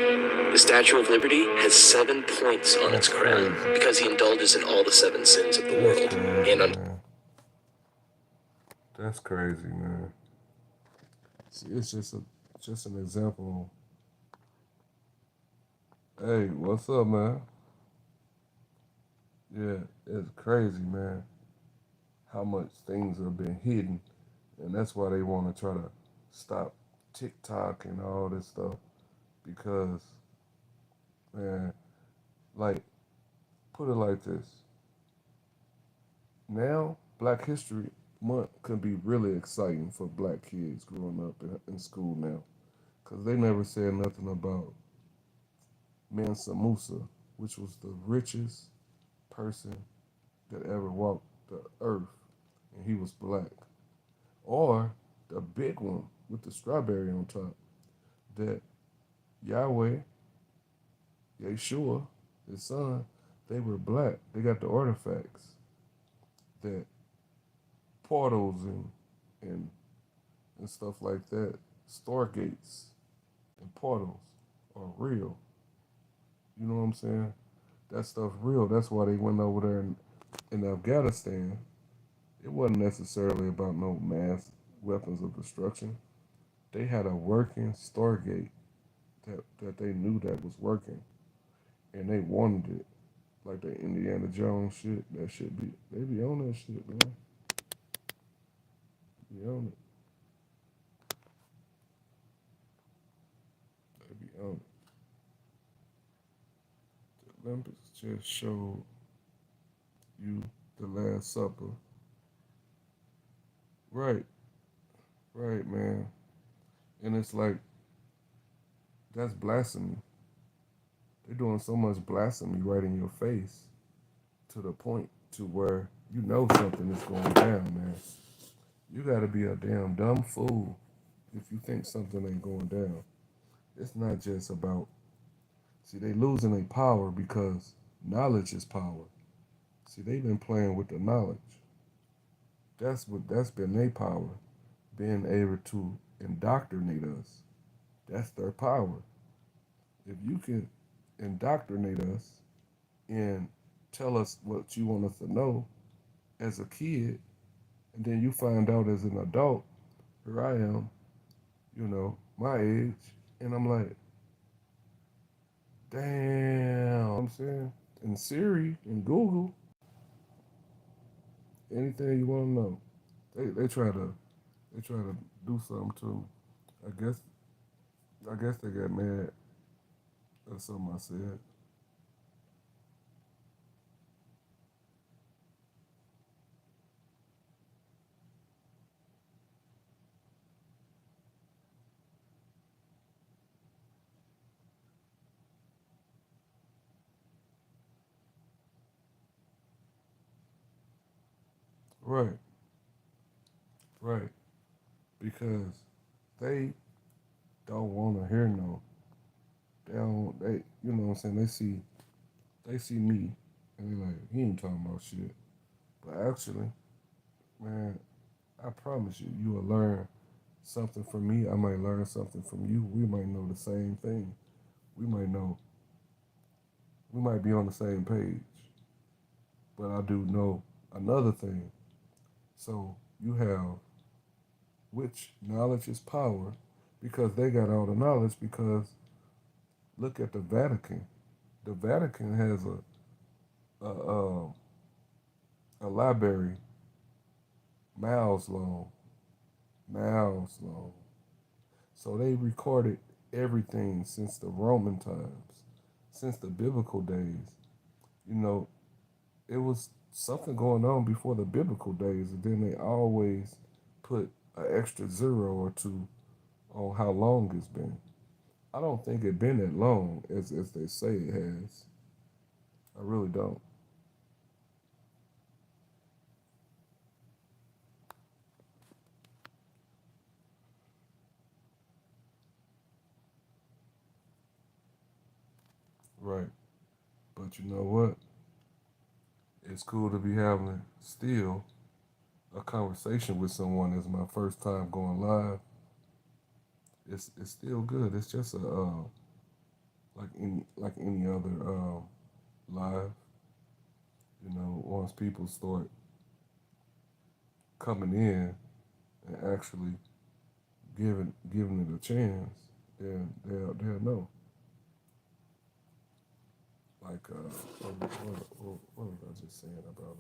The Statue of Liberty has 7 points on its crown because he indulges in all the 7 sins of the world. And on That's crazy, man. See, it's just an example. Hey, what's up, man? Yeah, it's crazy, man. How much things have been hidden, and that's why they want to try to stop TikTok and all this stuff, because, man, like, put it like this. Now, Black History Month can be really exciting for black kids growing up in school now, because they never said nothing about Mansa Musa, which was the richest person that ever walked the earth, and he was black. Or the big one with the strawberry on top, that Yahweh, Yeshua, his son, they were black. They got the artifacts that portals and stuff like that, stargates and portals are real. You know what I'm saying? That stuff real. That's why they went over there in Afghanistan. It wasn't necessarily about no mass weapons of destruction. They had a working stargate that they knew that was working, and they wanted it. Like the Indiana Jones shit. That shit they be on that shit, man. Be on it. They be on it. The Olympics just showed you the Last Supper. Right, right, man. And it's like, that's blasphemy. They're doing so much blasphemy right in your face to the point to where you know something is going down, man. You gotta be a damn dumb fool if you think something ain't going down. It's not just about, see, they losing their power because knowledge is power. See, they've been playing with the knowledge. That's been their power, being able to indoctrinate us. That's their power. If you can indoctrinate us and tell us what you want us to know as a kid, and then you find out as an adult, here I am, my age, and I'm like, damn, I'm saying, and Siri and Google, anything you want to know, they try to do something to me. I guess they got mad at something I said. Right, right, because they don't want to hear no. You know what I'm saying? They see me, and they're like, he ain't talking about shit. But actually, man, I promise you, you will learn something from me. I might learn something from you. We might know the same thing. We might be on the same page. But I do know another thing. So you have, which knowledge is power, because they got all the knowledge. Because look at the Vatican. The Vatican has a library miles long, miles long. So they recorded everything since the Roman times, since the biblical days. You know, it was something going on before the biblical days, and then they always put an extra zero or two on how long it's been. I don't think it's been that long as they say it has. I really don't. Right. But you know what? It's cool to be having still a conversation with someone as my first time going live. It's still good. It's just a like any other live. You know, once people start coming in and actually giving it a chance, then they'll know. Like what was I just saying about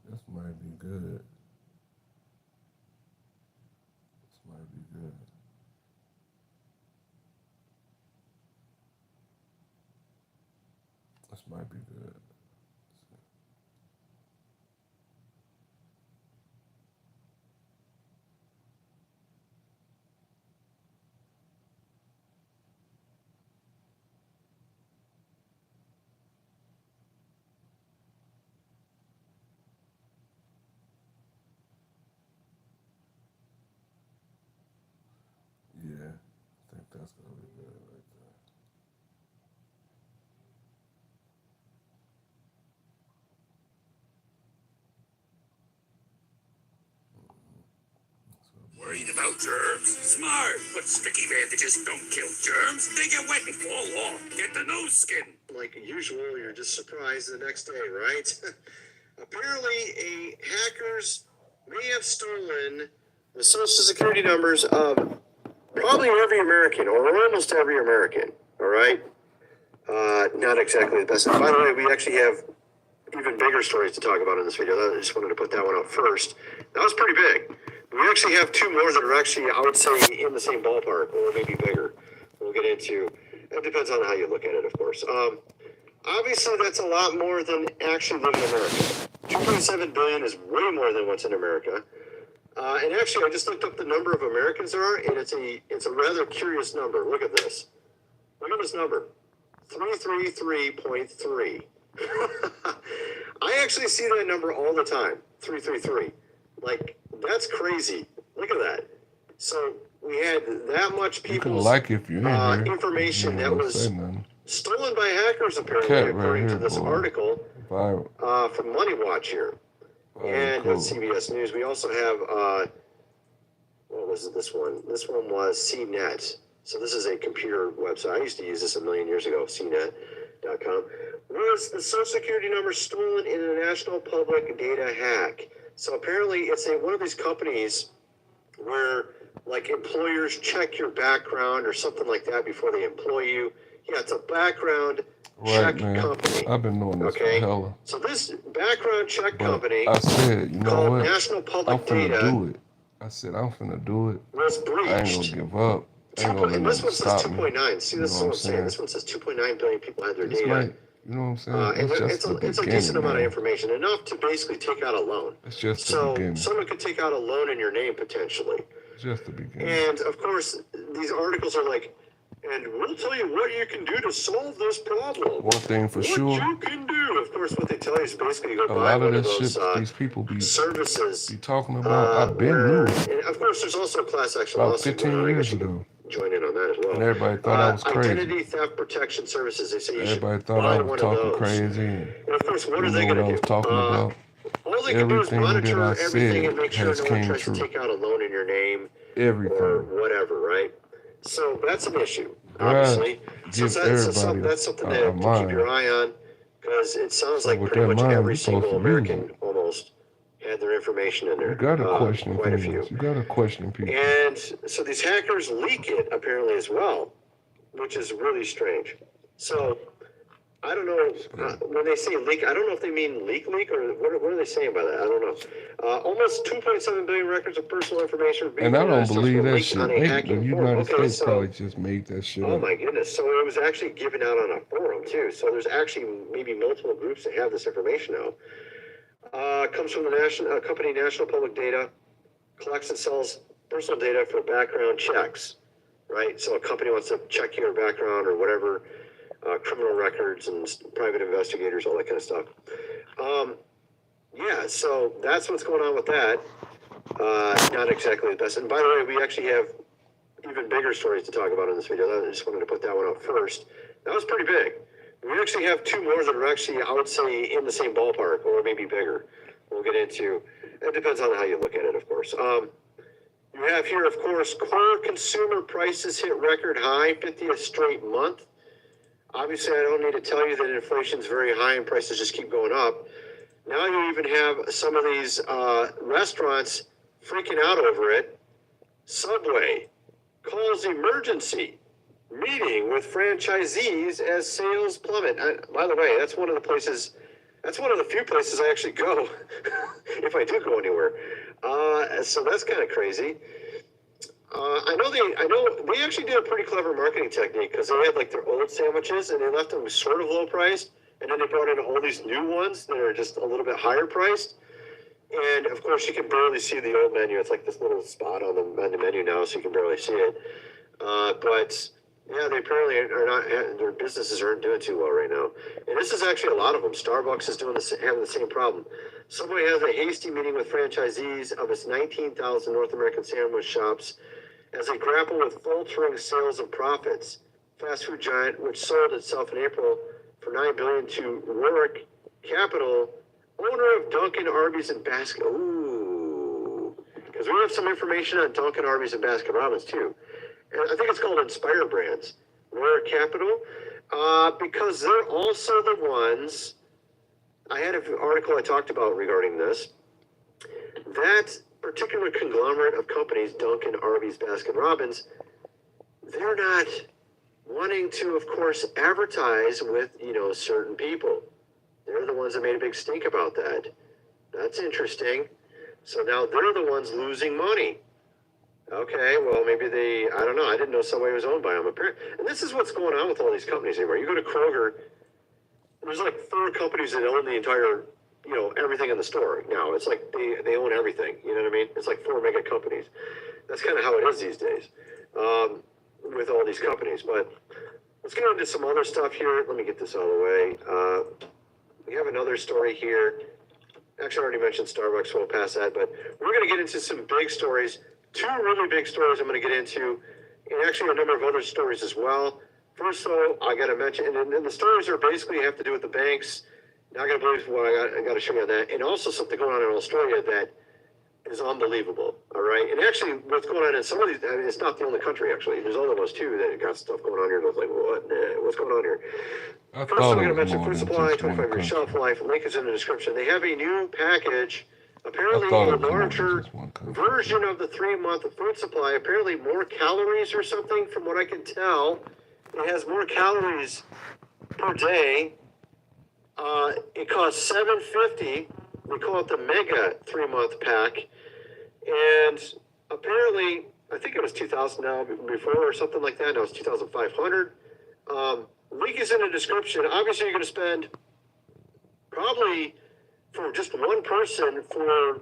this might be good. This might be good. This might be good. Yeah, I think that's gonna be good right there. Worried about germs? Smart, but sticky bandages don't kill germs. They get wet and fall off. Get the nose skin. Like usual, you're just surprised the next day, right? Apparently, hackers may have stolen the social security numbers of probably every American, or almost every American, all right? Not exactly the best. And by the way, we actually have even bigger stories to talk about in this video. I just wanted to put that one out first. That was pretty big. We actually have two more that are actually, I would say, in the same ballpark, or maybe bigger. We'll get into. It depends on how you look at it, of course. Obviously, that's a lot more than actually live in America. 2.7 billion is way more than what's in America. And actually, I just looked up the number of Americans there are, and it's a rather curious number. Look at this. Look at this number. 333.3. I actually see that number all the time. 333. Like, that's crazy. Look at that. So we had that much people's information that was stolen by hackers, apparently, according to this article from Money Watch here. And on CBS News, we also have, what was this one? This one was CNET. So this is a computer website. I used to use this a million years ago, CNET.com. Was the social security number stolen in a national public data hack? So apparently it's one of these companies where like employers check your background or something like that before they employ you. Yeah, it's a background check company. I've been knowing this for hella. So this background check company I said, you know called what? National Public I'm finna Data do it. I said, I'm finna do it. Was breached. I ain't gonna give up. And this one says 2.9. See, this is what I'm saying. This one says 2.9 billion people had their data. You know what I'm saying? It's a decent amount of information, enough to basically take out a loan. It's just the beginning. Someone could take out a loan in your name potentially. It's just the beginning. And of course, these articles are like, and we'll tell you what you can do to solve this problem. One thing for sure. What you can do. Of course, course, what they tell you is basically you go A buy lot of one of this those shit these people be services. talking about, I've been knew And of course, there's also a class action about lawsuit. 15 I years guess you ago. can join in on that as well. And everybody thought I was crazy. Identity theft protection services. They say you Everybody should thought I buy was one talking of those. crazy. And And of course, what are you they know what going I to was do? talking about? All they can do is Everything that monitor I everything and said make sure has no one came tries to true. take out a loan in your name or Everything. whatever, right? So that's an issue, God obviously. gives everybody That's something a to keep your mind. eye on, because it sounds So like with pretty that much mind, every you're supposed single to use American it. almost had their information in there. You gotta question quite a things. few. You gotta question people. And so these hackers leak it apparently as well, which is really strange. So I don't know when they say leak. I don't know if they mean leak or what are they saying by that? I don't know. Almost 2.7 billion records of personal information. And I don't believe that shit. On a The hacking United forum. States probably just made that shit Oh up. my goodness! So it was actually given out on a forum too. So there's actually maybe multiple groups that have this information now. Comes from the company National Public Data, collects and sells personal data for background checks, right? So a company wants to check your background or whatever, criminal records and private investigators, all that kind of stuff. Yeah, so that's what's going on with that. Not exactly the best. And by the way, we actually have even bigger stories to talk about in this video. I just wanted to put that one out first. That was pretty big. We actually have two more that are actually, I would say, in the same ballpark, or maybe bigger. We'll get into. It depends on how you look at it, of course. You have here, of course, core consumer prices hit record high, 50th straight month. Obviously, I don't need to tell you that inflation is very high and prices just keep going up. Now you even have some of these restaurants freaking out over it. Subway calls emergency meeting with franchisees as sales plummet. By the way, that's one of the few places I actually go if I do go anywhere. So that's kind of crazy. I know they actually did a pretty clever marketing technique, because they had like their old sandwiches and they left them sort of low priced, and then they brought in all these new ones that are just a little bit higher priced. And of course, you can barely see the old menu. It's like this little spot on the menu now, so you can barely see it. But yeah, they apparently are not. Their businesses aren't doing too well right now. And this is actually a lot of them. Starbucks is having the same problem. Subway has a hasty meeting with franchisees of its 19,000 North American sandwich shops as they grapple with faltering sales and profits. Fast food giant, which sold itself in April for $9 billion to Roark Capital, owner of Dunkin', Arby's, and Baskin. Ooh, because we have some information on Dunkin', Arby's, and Baskin Robbins too. And I think it's called Inspire Brands, Roark Capital, because they're also the ones. I had an article I talked about regarding this. That particular conglomerate of companies, Dunkin', Arby's, Baskin Robbins, they're not wanting to, of course, advertise with, certain people. They're the ones that made a big stink about that. That's interesting. So now they're the ones losing money. Okay, well, maybe I don't know. I didn't know Subway was owned by them. And this is what's going on with all these companies anymore. You go to Kroger, there's like 4 companies that own the entire, everything in the store now. It's like they own everything. You know what I mean? It's like 4 mega companies. That's kind of how it is these days with all these companies. But let's get into some other stuff here. Let me get this out of the way. We have another story here. Actually, I already mentioned Starbucks, so we'll pass that. But we're going to get into some big stories. 2 really big stories I'm going to get into, and actually a number of other stories as well. First of all, I got to mention, and the stories are basically have to do with the banks. Not going to believe what I got to show you on that. And also something going on in Australia that is unbelievable, all right? And actually, what's going on in some of these, it's not the only country, actually. There's other ones, too, that got stuff going on here. I was like, what's going on here? First, I'm going to mention food supply, 25-year shelf life. Link is in the description. They have a new package. Apparently, a larger version of the 3-month food supply. Apparently, more calories or something, from what I can tell. It has more calories per day. It costs $7.50. We call it the Mega 3-month pack. And apparently, I think it was $2,000 now before or something like that. Now it's $2,500. Link is in the description. Obviously, you're going to spend probably for just one person for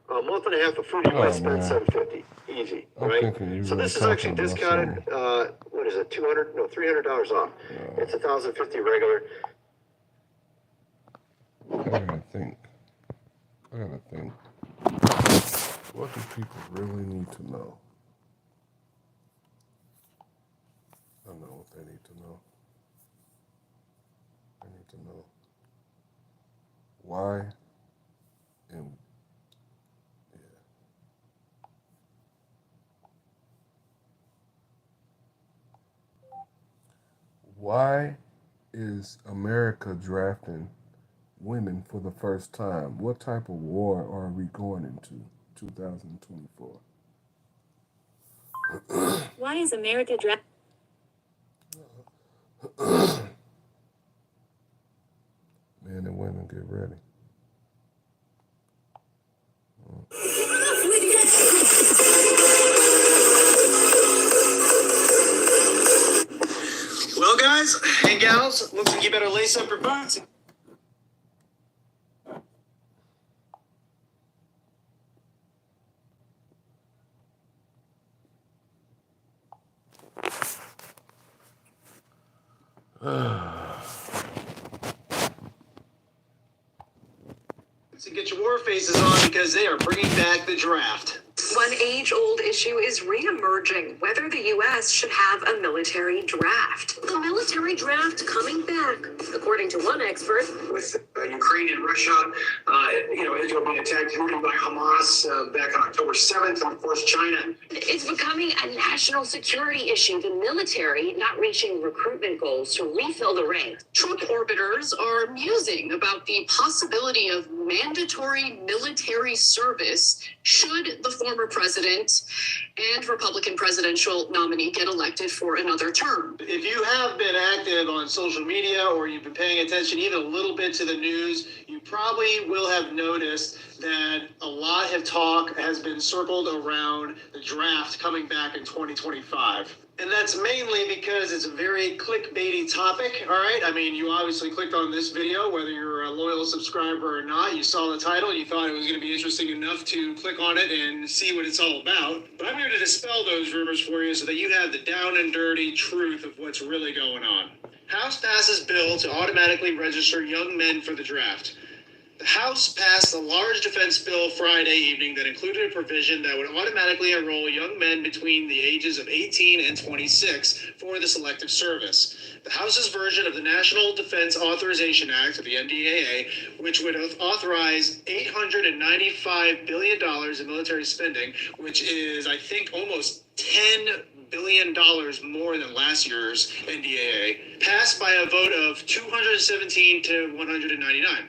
a month and a half of food. You might spend $750 easy, right? So this is actually discounted. What is it? $300 off. No. It's $1,050 regular. think. What do people really need to know? I know what they need to know. They need to know why and why is America drafting women for the first time? What type of war are we going into 2024? Why is America drafting? Men and women, get ready. Well, guys and gals, looks like you better lace up your boots. To get your war faces on because they are bringing back the draft. One age-old issue is re-emerging, whether the U.S. should have a military draft. The military draft coming back, according to one expert. With Ukraine and Russia, Israel being attacked by Hamas back on October 7th, and of course China. It's becoming a national security issue, the military not reaching recruitment goals to refill the ranks. Trump orbiters are musing about the possibility of mandatory military service should the former president and Republican presidential nominee get elected for another term. If you have been active on social media or you've been paying attention even a little bit to the news, you probably will have noticed that a lot of talk has been circled around the draft coming back in 2025. And that's mainly because it's a very clickbaity topic, all right? I mean, you obviously clicked on this video, whether you're a loyal subscriber or not. You saw the title, you thought it was going to be interesting enough to click on it and see what it's all about. But I'm here to dispel those rumors for you so that you have the down and dirty truth of what's really going on. House passes bill to automatically register young men for the draft. The House passed a large defense bill Friday evening that included a provision that would automatically enroll young men between the ages of 18 and 26 for the selective service. The House's version of the National Defense Authorization Act, or the NDAA, which would authorize $895 billion in military spending, which is, I think, almost $10 billion more than last year's NDAA, passed by a vote of 217 to 199.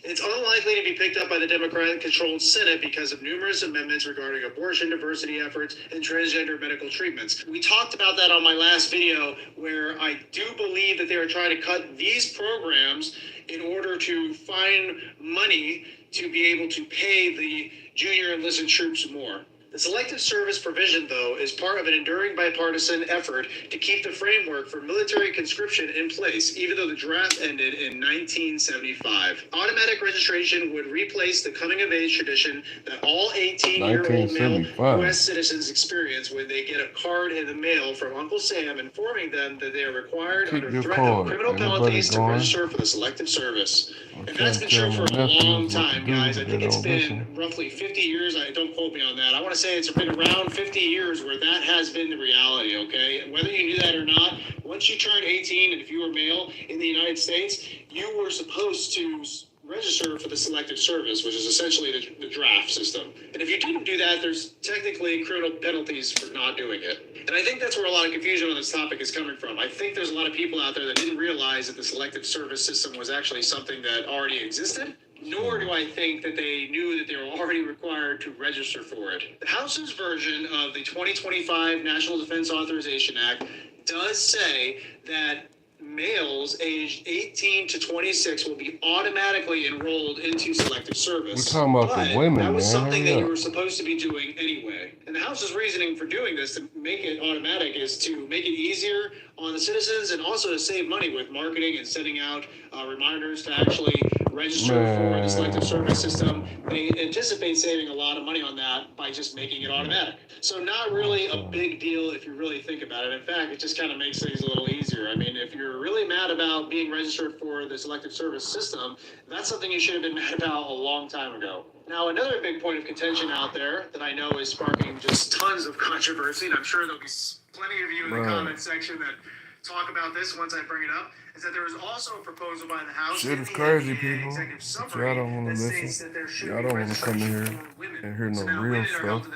It's unlikely to be picked up by the Democrat-controlled Senate because of numerous amendments regarding abortion diversity efforts and transgender medical treatments. We talked about that on my last video, where I do believe that they are trying to cut these programs in order to find money to be able to pay the junior enlisted troops more. The selective service provision, though, is part of an enduring bipartisan effort to keep the framework for military conscription in place, even though the draft ended in 1975. Automatic registration would replace the coming-of-age tradition that all 18-year-old male U.S. citizens experience when they get a card in the mail from Uncle Sam informing them that they are required under threat of criminal penalties to register for the selective service. And that's been true for a long time, guys. I think it's been roughly 50 years. Don't quote me on that. I want to say it's been around 50 years where that has been the reality, okay? Whether you knew that or not, once you turned 18 and if you were male in the United States, you were supposed to register for the selective service, which is essentially the draft system. And if you didn't do that, there's technically criminal penalties for not doing it. And I think that's where a lot of confusion on this topic is coming from. I think there's a lot of people out there that didn't realize that the selective service system was actually something that already existed. Nor do I think that they knew that they were already required to register for it. The House's version of the 2025 National Defense Authorization Act does say that males aged 18 to 26 will be automatically enrolled into selective service. We're talking about the women, that was man. something that you were supposed to be doing anyway. And the House's reasoning for doing this, to make it automatic, is to make it easier on the citizens and also to save money with marketing and sending out reminders to actually register for the selective service system, they anticipate saving a lot of money on that by just making it automatic. So not really a big deal if you really think about it. In fact, it just kind of makes things a little easier. I mean, if you're really mad about being registered for the selective service system, that's something you should have been mad about a long time ago. Now, another big point of contention out there that I know is sparking just tons of controversy, and I'm sure there'll be plenty of you in the comment section that talk about this once I bring it up, is that there was also a proposal by the House. Shit is crazy, people. But y'all don't want to listen. Y'all don't want to come in here and hear no real stuff.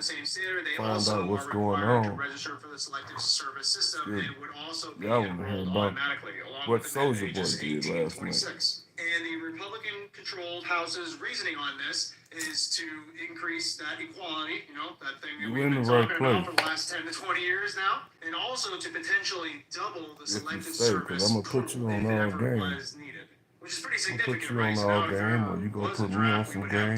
Find out what's going on. Y'all want to hear about what Soulja Boy did last night. And the Republican-controlled House's reasoning on this is to increase that equality, you know, that thing that we've been talking about for the last 10 to 20 years now, and also to potentially double the selective service I'm gonna put you on all game. Which is pretty I'm gonna significant, put you right? on all game, or you gonna put me on some game. You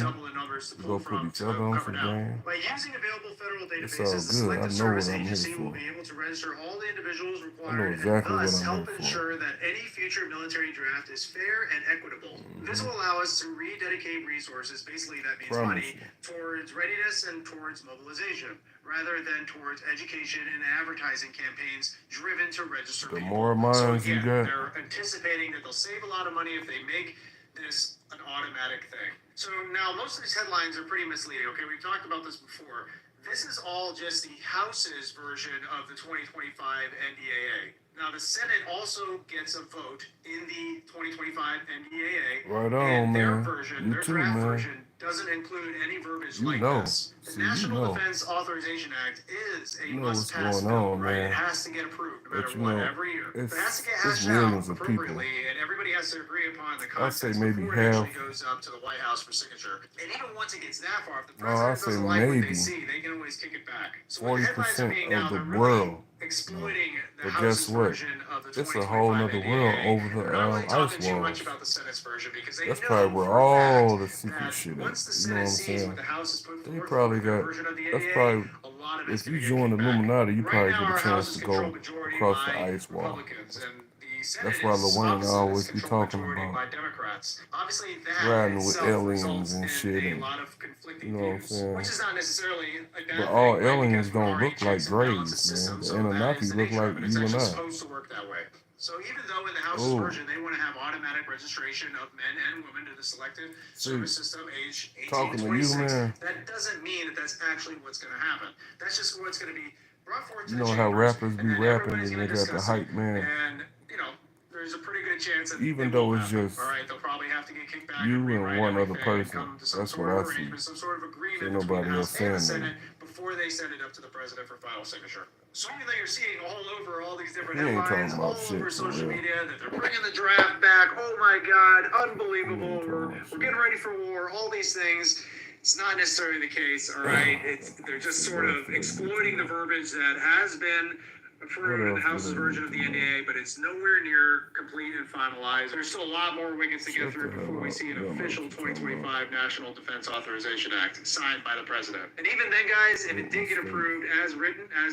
gonna put each other on some game. By using available federal It's all databases, the good. I Selective know what Service I'm here Agency will for. be able to register all the individuals I know required exactly and what thus I'm help here for. ensure that any future military draft is fair and equitable. This will allow us to rededicate resources, basically that means money, towards readiness and towards mobilization, rather than towards education and advertising campaigns driven to register The people. more minds you got, They're anticipating that they'll save a lot of money if they make this an automatic thing. So now most of these headlines are pretty misleading. Okay, we've talked about this before. This is all just the House's version of the 2025 NDAA. Now the Senate also gets a vote in the 2025 NDAA. right on, and their man. version, You their too, draft man. version, doesn't include any verbiage You like know. this. The See, you National know. Defense Authorization Act is a You know what's must-pass going bill, on, right? man. It has to get approved no But matter you what know, every year. It has to get it's hashed millions out of people. appropriately, and everybody has to agree upon the I'll say context maybe before it actually half. goes up to the White House for signature. And even once it gets that far, if the No, I'll president say doesn't like what they maybe see, they can always kick it back. So what the headlines are 40% being now, of the they're really world. exploiting the But House's guess what? version of the It's a whole 2025 nother world NDAA. over They're not really the talking ice too walls. much about the Senate's version because they That's know probably where for a all fact the secret that shit once the is. You know what I'm Senate sees saying? what the House has put They forth probably with their got. version of the That's NDAA, probably. a lot of it's If going you to get join the kicked back. Illuminati, you Right probably now, get our a House chance is to controlled go majority across the by ice wall. Republicans, and the Senate That's why is Lawayne opposite, always is be controlled talking majority about by Democrats. Obviously, that riding with itself aliens results and in shit, a and lot of conflicting you know what I'm views, saying. which is not necessarily a bad But thing, all right? aliens Because we're don't already look like checks and balances grays, system, man. The so that Anunnaki is the look nature like of it. It's you and actually I. supposed to work that way. So even though in the House's Ooh. version they want to have automatic registration of men and women to the selective service system age 18 Talking to to you, 26, man. that doesn't mean that that's actually what's going to happen. That's just what's going to be brought forth to You the know how chambers, rappers and be then rapping everybody's and going they to got the discuss it. hype man. And, you know, there's a pretty good chance that Even it though will it's happen. just All right, they'll probably have to get kicked back you and and rewrite one other everything and person. come to some That's sort what of I see. arrangement, some sort of agreement Ain't between nobody the else House and the saying Senate nothing. before they send it up to the president for final signature. So even though you're seeing all over all these different He ain't headlines, talking all about over shit for social real. media, that they're bringing the draft back, oh my God, He unbelievable, ain't talking we're about shit. getting ready for war, all these things. It's not necessarily the case, all right? They're just sort of exploiting the verbiage that has been approved in the House's version of the NDA, but it's nowhere near complete and finalized. There's still a lot more wickets to get through before we see an official 2025 National Defense Authorization Act signed by the president. And even then, guys, if it did get approved as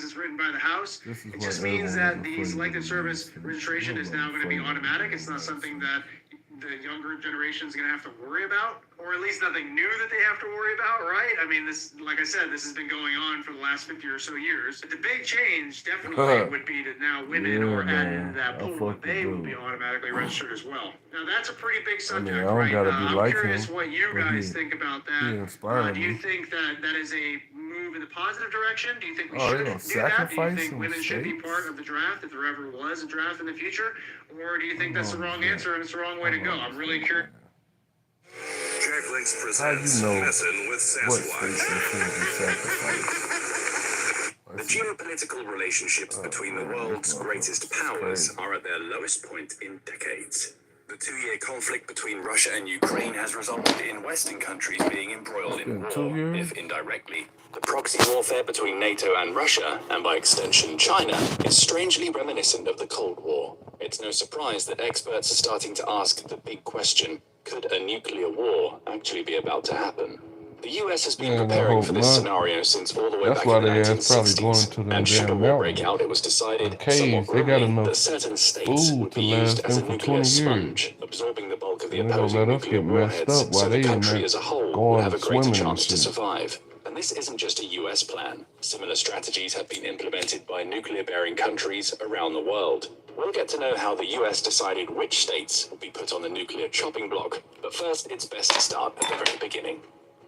is written by the House, it just means that the selective service registration is now going to be automatic. It's not something that the younger generation is going to have to worry about, or at least nothing new that they have to worry about, right? I mean, this, like I said, this has been going on for the last 50 or so years. But the big change definitely would be that now women are added into that pool, and they will be automatically registered as well. Now, that's a pretty big subject, I don't right? gotta be I'm like curious him, what you but guys he- think about he that. inspired Do you me. think that that is a move in the positive direction? Do you think we Oh, should they do gonna that? Do you sacrifice think some women should be states? part of the draft if there ever was a draft in the future? Or do you think that's the wrong yeah. answer and it's the wrong way to go? I'm really curious. Jack Links How presents you know Messing with what Sasquatch. states should be sacrificed? The geopolitical relationships between the world's greatest powers are at their lowest point in decades. The two-year conflict between Russia and Ukraine has resulted in Western countries being embroiled in It's been 2 war, years? if indirectly. The proxy warfare between NATO and Russia, and by extension China, is strangely reminiscent of the Cold War. It's no surprise that experts are starting to ask the big question: could a nuclear war actually be about to happen? The US has been preparing for this scenario since all the way back in the 1960s, and should a war break out, it was decided somewhat grimly that certain states would be used as a nuclear sponge, absorbing the bulk of the opposing nuclear warheads, so the country as a whole would have a greater chance to survive. And this isn't just a US plan. Similar strategies have been implemented by nuclear-bearing countries around the world. We'll get to know how the US decided which states would be put on the nuclear chopping block, but first it's best to start at the very beginning.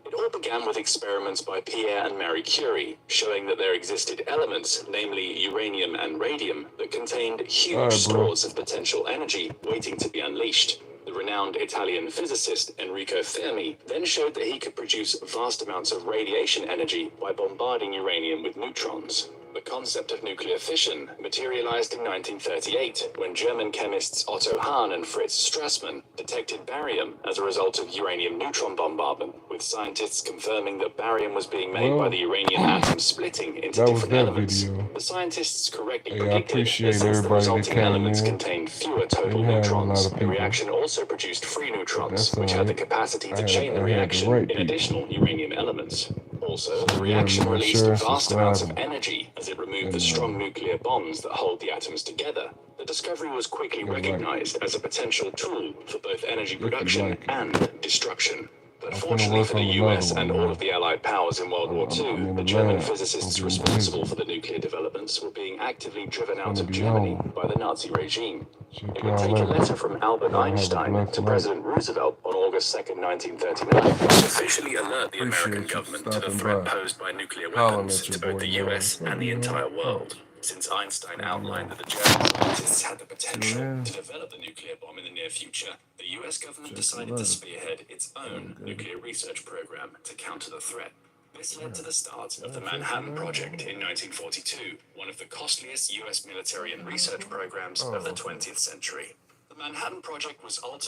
It all began with experiments by Pierre and Marie Curie, showing that there existed elements, namely uranium and radium, that contained huge stores of potential energy waiting to be unleashed. The renowned Italian physicist Enrico Fermi then showed that he could produce vast amounts of radiation energy by bombarding uranium with neutrons. The concept of nuclear fission materialized in 1938 when German chemists Otto Hahn and Fritz Strassmann detected barium as a result of uranium neutron bombardment, with scientists confirming that barium was being made by the uranium atom splitting into different elements. The scientists correctly predicted that since the resulting elements contained fewer total neutrons, the reaction also produced free neutrons, which had the capacity to chain the reaction in additional uranium elements. Also, the reaction released vast amounts of energy as it removed the strong nuclear bonds that hold the atoms together. The discovery was quickly recognized as a potential tool for both energy production and destruction. But fortunately for the US and all of the Allied powers in World War II, the German physicists responsible for the nuclear developments were being actively driven out of Germany by the Nazi regime. It would take a letter from Albert Einstein to President Roosevelt on August 2nd, 1939, to officially alert the American government to the threat posed by nuclear weapons to both the US and the entire world. Since Einstein outlined that the German scientists had the potential to develop the nuclear bomb in the near future, the US government decided to spearhead its own nuclear research program to counter the threat. This led to the start of the Manhattan Project in 1942, one of the costliest US military and research programs of the 20th century. The Manhattan Project was ultimately